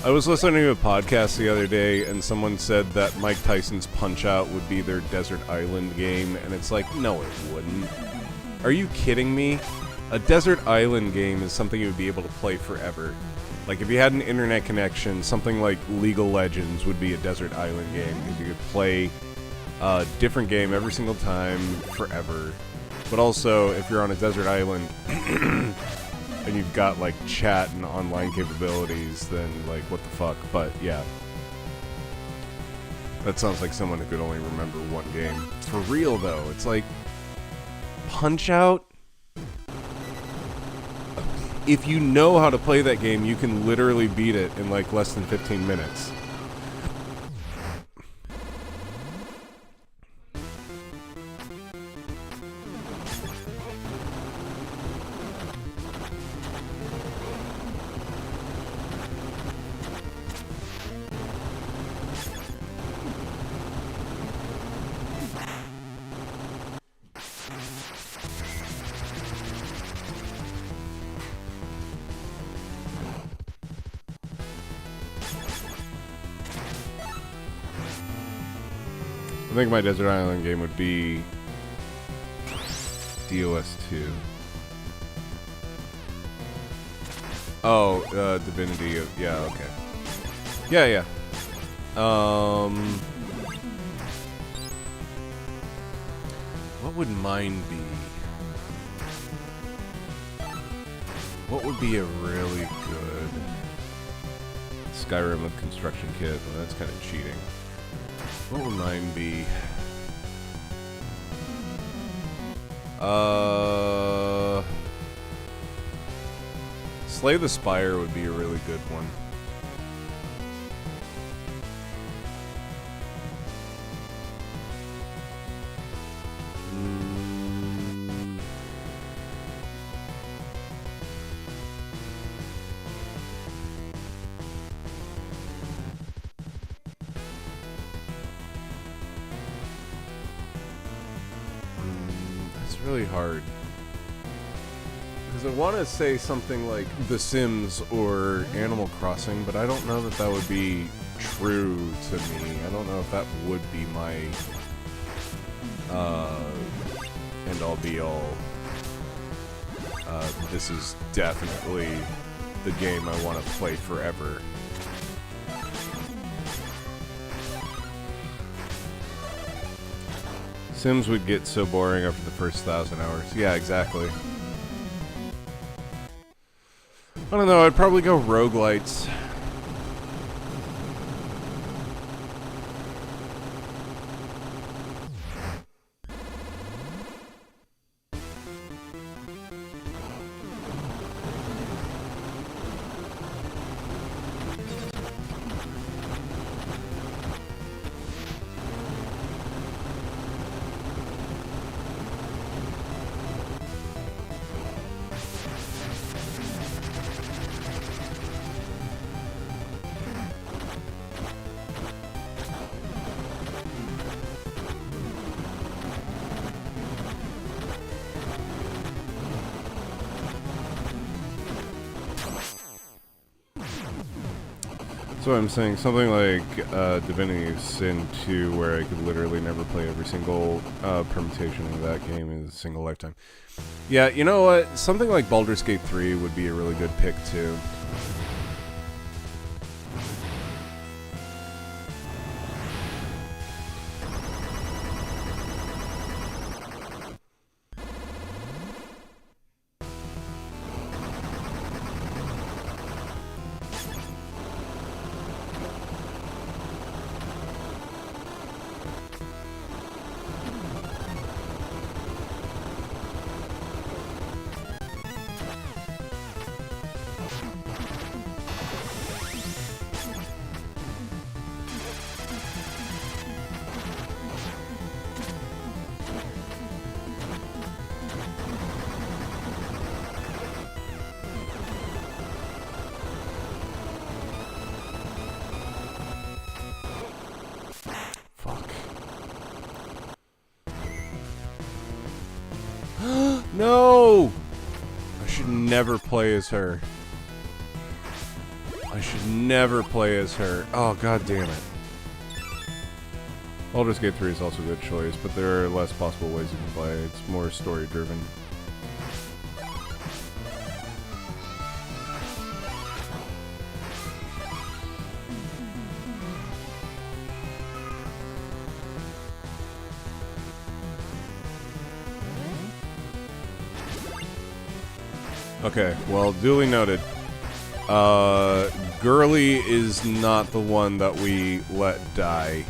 I was listening to a podcast the other day, and someone said that Mike Tyson's Punch-Out would be their Desert Island game, and it's like, no, it wouldn't. Are you kidding me? A Desert Island game is something you would be able to play forever. Like, if you had an internet connection, something like League of Legends would be a Desert Island game, because you could play a different game every single time, forever. But also, if you're on a desert island, and you've got, like, chat and online capabilities, then, like, what the fuck? But, yeah. That sounds like someone who could only remember one game. For real, though, it's like... Punch-Out? If you know how to play that game, you can literally beat it in like less than 15 minutes. I think my Desert Island game would be DOS 2. Oh, Divinity. Yeah, okay. Yeah. What would mine be? What would be a really good Skyrim with construction kit? Well, that's kind of cheating. What would mine be? Slay the Spire would be a really good one. That's really hard. Because I want to say something like The Sims or Animal Crossing, but I don't know that that would be true to me. I don't know if that would be my end-all be-all. This is definitely the game I want to play forever. Sims would get so boring after the first 1,000 hours. Yeah, exactly. I don't know, I'd probably go roguelites. So I'm saying something like Divinity Sin 2, where I could literally never play every single permutation of that game in a single lifetime. Yeah, you know what? Something like Baldur's Gate 3 would be a really good pick too. No! I should never play as her. I should never play as her. Oh, god damn it. Baldur's Gate 3 is also a good choice, but there are less possible ways you can play. It's more story-driven. Okay, well, duly noted. Girly is not the one that we let die.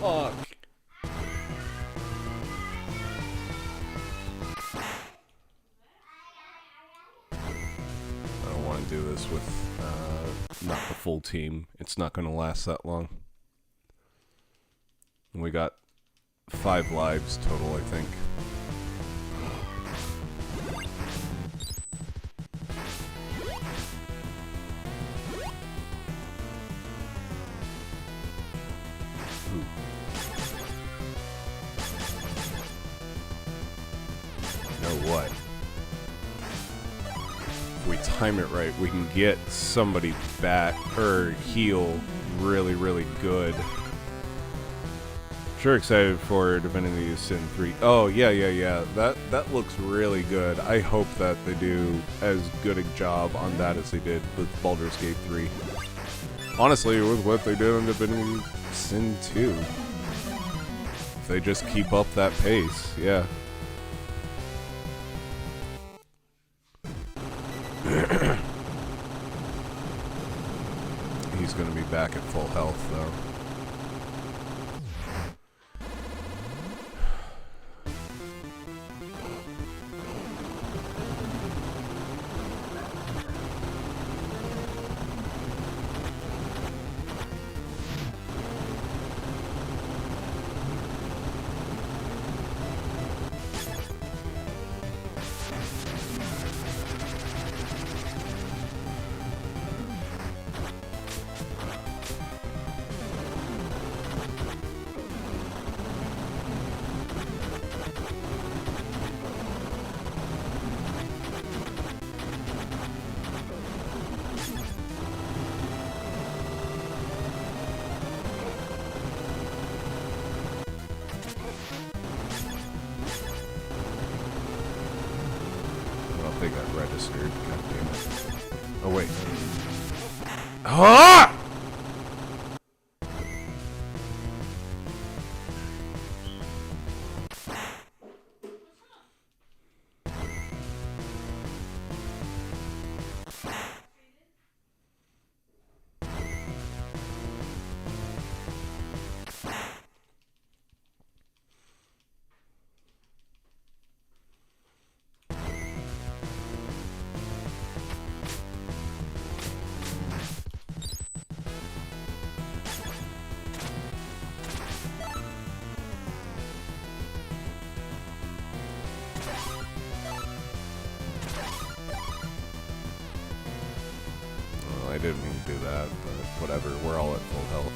Fuck. I don't want to do this with not the full team. It's not going to last that long. We got 5 lives total, I think. What? If we time it right, we can get somebody back or heal really, really good. Sure excited for Divinity Sin 3. Oh, yeah. That looks really good. I hope that they do as good a job on that as they did with Baldur's Gate 3. Honestly, with what they did in Divinity Sin 2. If they just keep up that pace, yeah. He's going to be back at full health, though. They got registered. God damn it. Oh, wait. Ah! I didn't mean to do that, but whatever, we're all at full health.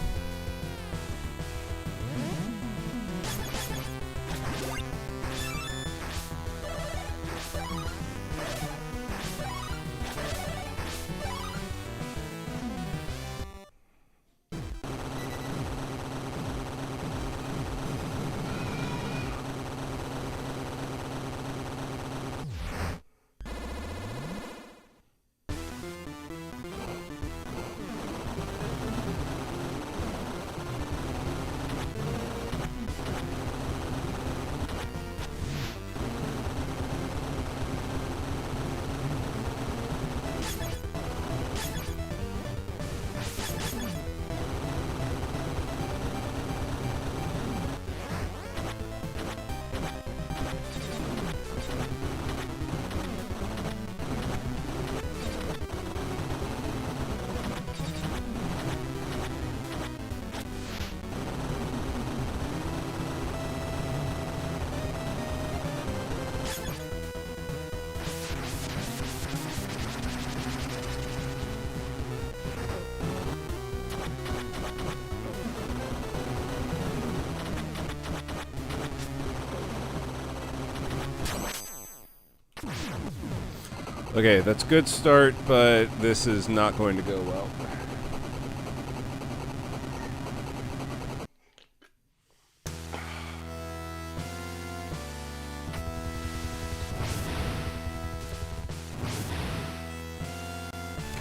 Okay, that's a good start, but this is not going to go well.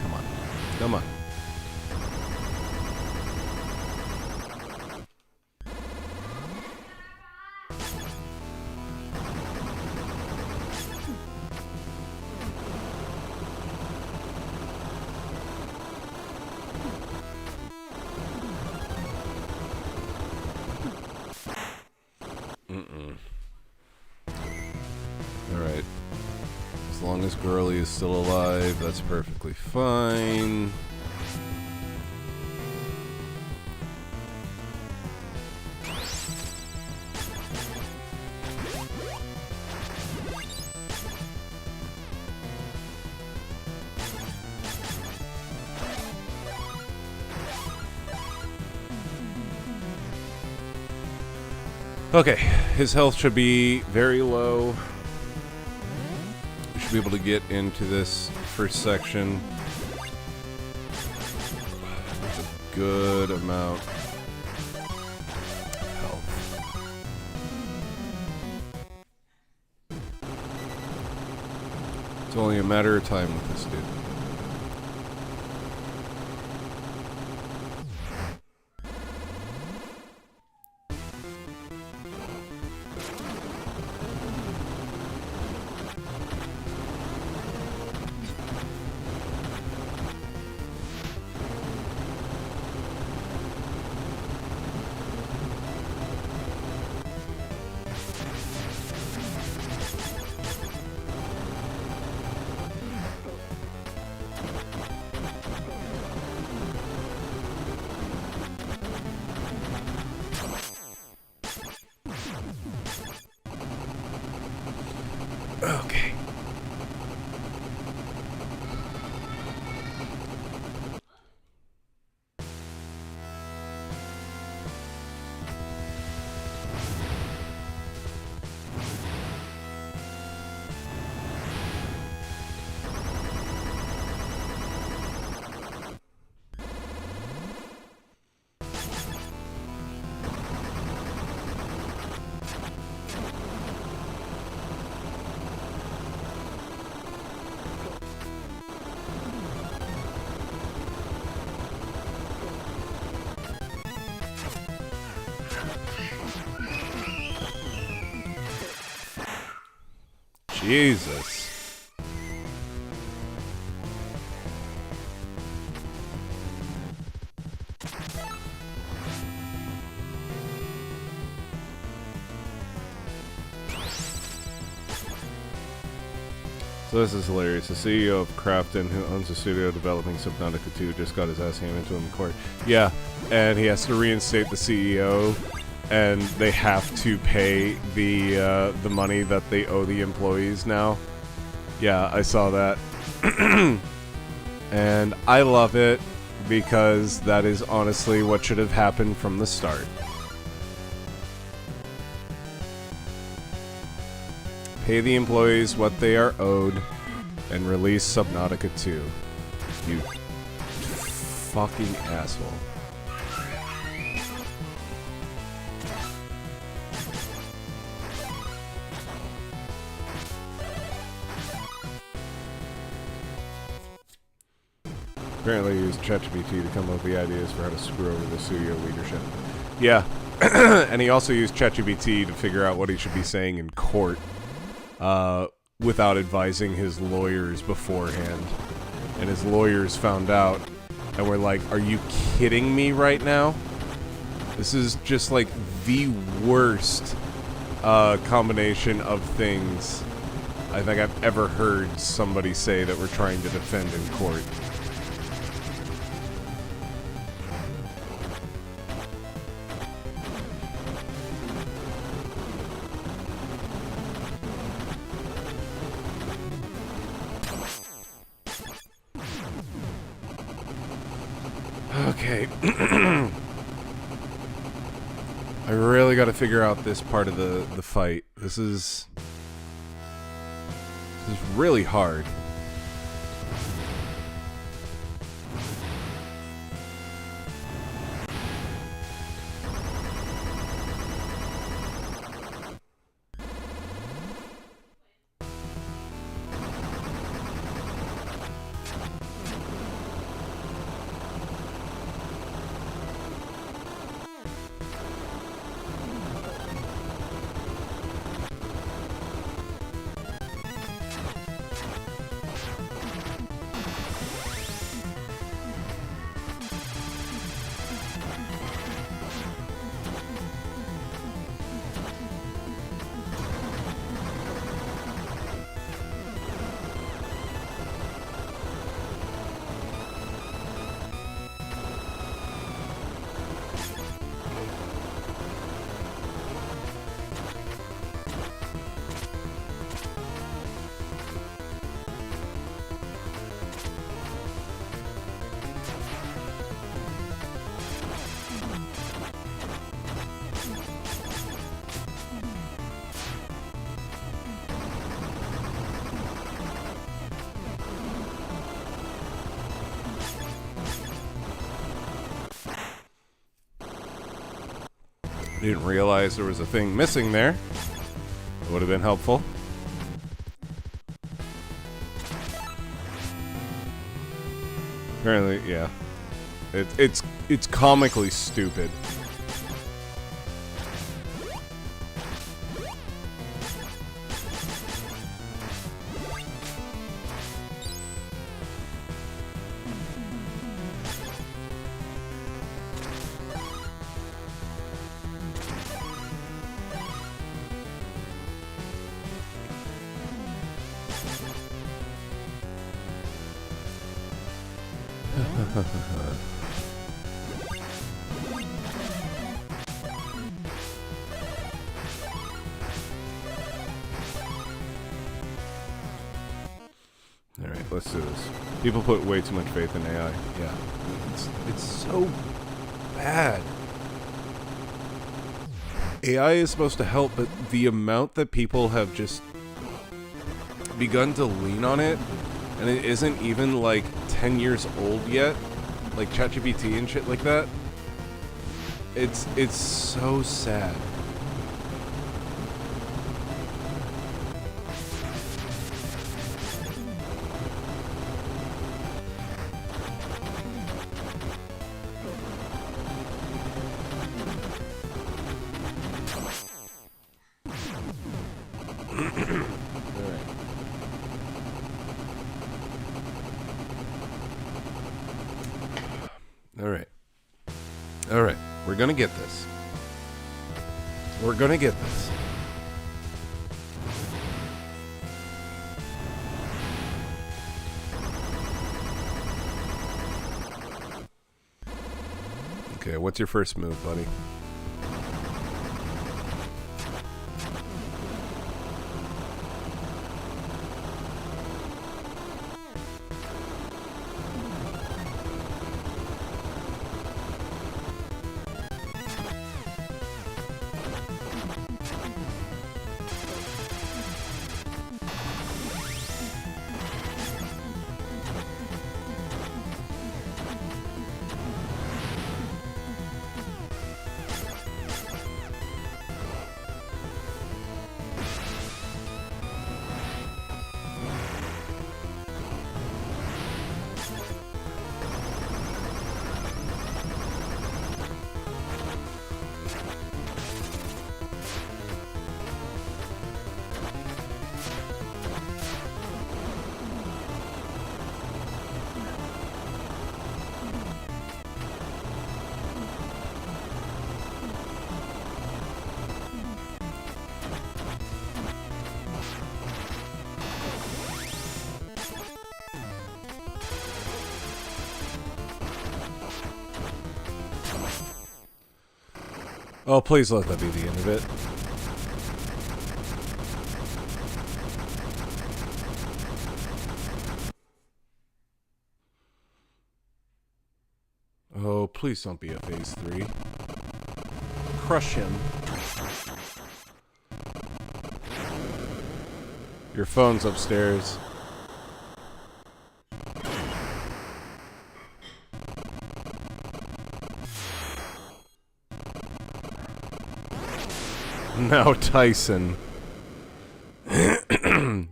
Come on. Come on. Alright. As long as Girly is still alive, that's perfectly fine. Okay, his health should be very low. We should be able to get into this first section. That's a good amount of health. It's only a matter of time with this dude. Okay. Jesus. So this is hilarious. The CEO of Crafton, who owns a studio developing Subnautica 2, just got his ass handed to him in court. Yeah, and he has to reinstate the CEO, and they have to pay the money that they owe the employees now. Yeah, I saw that. And I love it because that is honestly what should have happened from the start. Pay the employees what they are owed and release Subnautica 2. You fucking asshole. Apparently he used ChatGPT to come up with the ideas for how to screw over the studio leadership. Yeah, and he also used ChatGPT to figure out what he should be saying in court without advising his lawyers beforehand. And his lawyers found out and were like, are you kidding me right now? This is just like the worst combination of things I think I've ever heard somebody say that we're trying to defend in court. Okay. I really got to figure out this part of the fight. This is really hard. Didn't realize there was a thing missing there. It would have been helpful. Apparently, yeah. It's comically stupid. Alright, let's do this. People put way too much faith in AI. Yeah. It's so bad. AI is supposed to help, but the amount that people have just begun to lean on it, and it isn't even like 10 years old yet, like ChatGPT and shit like that. It's so sad. Alright, we're gonna get this. We're gonna get this. Okay, what's your first move, buddy? Oh, please let that be the end of it. Oh, please don't be a phase 3. Crush him. Your phone's upstairs. Now Tyson.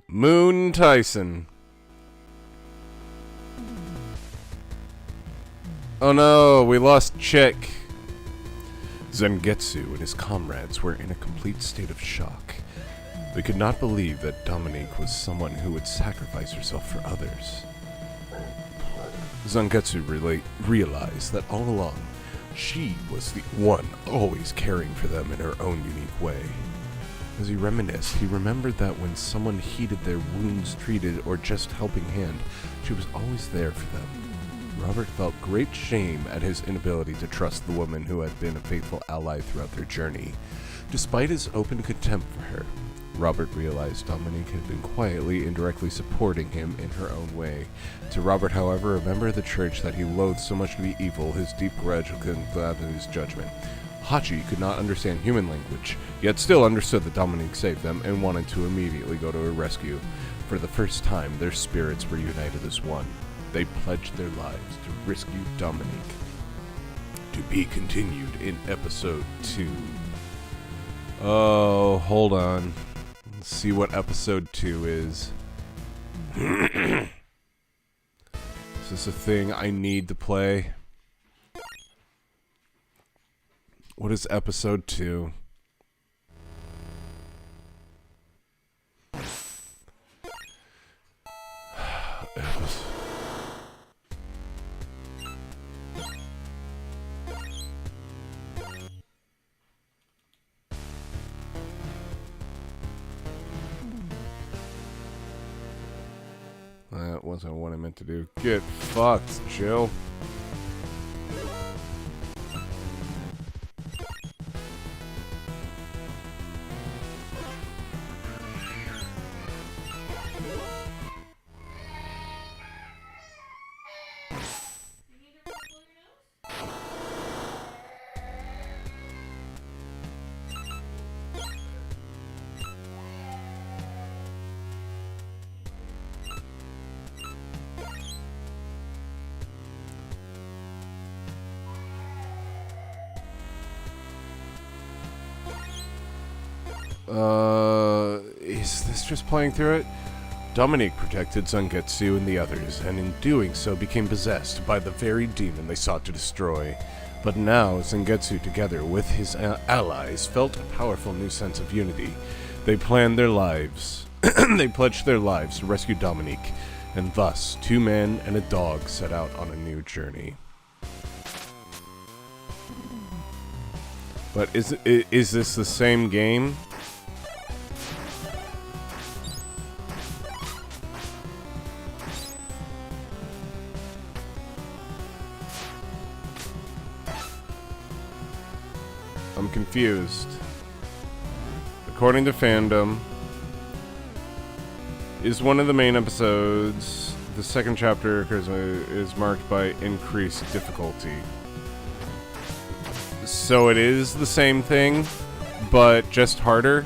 Moon Tyson. Oh no, we lost Chick. Zangetsu and his comrades were in a complete state of shock. They could not believe that Dominique was someone who would sacrifice herself for others. Zangetsu realized that all along, she was the one always caring for them in her own unique way. As he reminisced, he remembered that when someone heeded their wounds treated or just helping hand, she was always there for them. Robert felt great shame at his inability to trust the woman who had been a faithful ally throughout their journey. Despite his open contempt for her, Robert realized Dominique had been quietly, indirectly supporting him in her own way. To Robert, however, a member of the church that he loathed so much to be evil, his deep grudge couldn't cloud his judgment. Hachi could not understand human language, yet still understood that Dominique saved them and wanted to immediately go to her rescue. For the first time, their spirits were united as one. They pledged their lives to rescue Dominique. To be continued in episode 2. Oh, hold on. Let's see what episode 2 is. Is this a thing I need to play? What is episode 2? That wasn't what I meant to do. Get fucked, Jill. Is this just playing through it? Dominique protected Zangetsu and the others, and in doing so became possessed by the very demon they sought to destroy. But now Zangetsu, together with his allies, felt a powerful new sense of unity. They planned their lives. They pledged their lives to rescue Dominique, and thus, 2 men and a dog set out on a new journey. But is this the same game? I'm confused. According to fandom, is one of the main episodes. The second chapter is marked by increased difficulty. So it is the same thing, but just harder.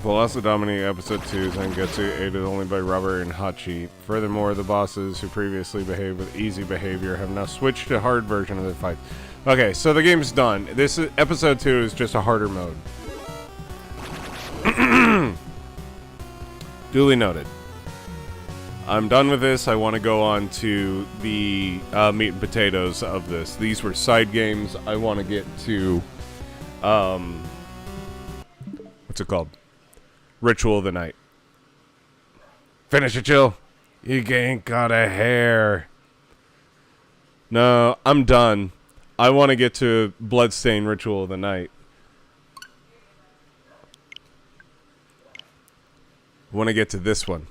Velocidomini Episode 2 Zangetsu aided only by Robert and Hachi. Furthermore, the bosses who previously behaved with easy behavior have now switched to hard version of their fight. Okay, so the game's done. This is, Episode 2 is just a harder mode. Duly noted. I'm done with this. I want to go on to the meat and potatoes of this. These were side games. I want to get to what's it called? Ritual of the Night. Finish it, Jill. You ain't got a hair. No, I'm done. I want to get to Bloodstained Ritual of the Night. I want to get to this one.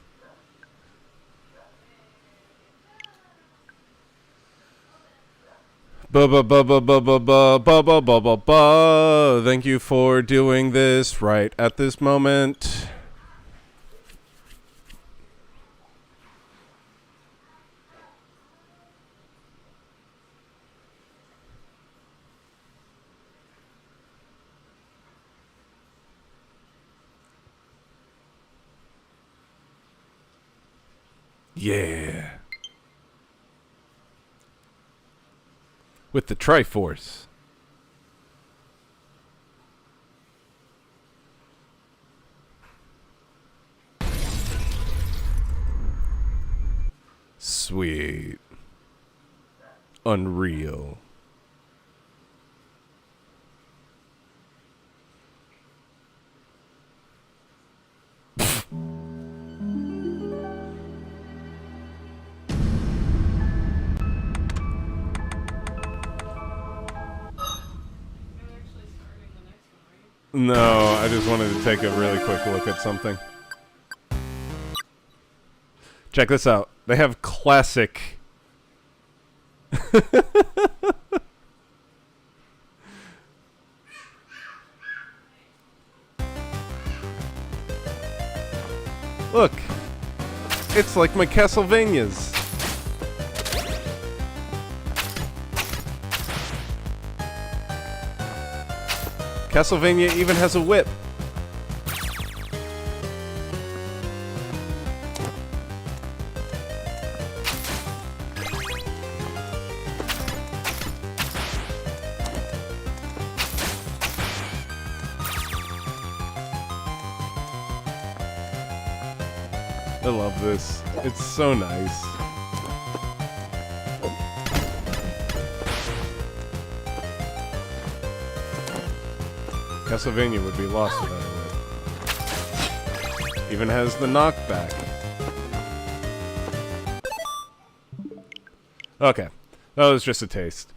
Thank you for doing this right at this moment. Yeah. With the Triforce. Sweet. Unreal. No, I just wanted to take a really quick look at something. Check this out. They have classic. Look. It's like my Castlevanias. Castlevania even has a whip. I love this. It's so nice. Castlevania would be lost without it. Even has the knockback. Okay. That was just a taste.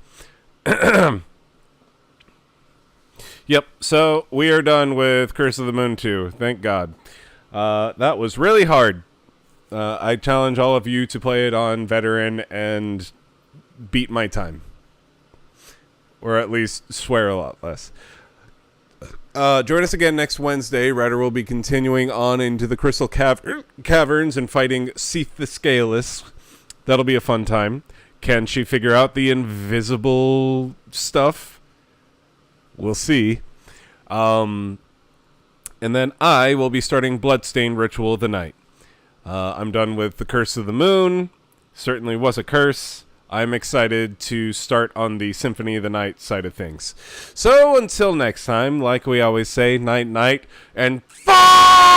Yep, so we are done with Curse of the Moon 2. Thank God. That was really hard. I challenge all of you to play it on Veteran and beat my time. Or at least swear a lot less. Join us again next Wednesday. Ryder will be continuing on into the Crystal Caverns and fighting Seath the Scaleless. That'll be a fun time. Can she figure out the invisible stuff? We'll see. And then I will be starting Bloodstained Ritual of the Night. I'm done with the Curse of the Moon. Certainly was a curse. I'm excited to start on the Symphony of the Night side of things. So until next time, like we always say, night, night, and fuck!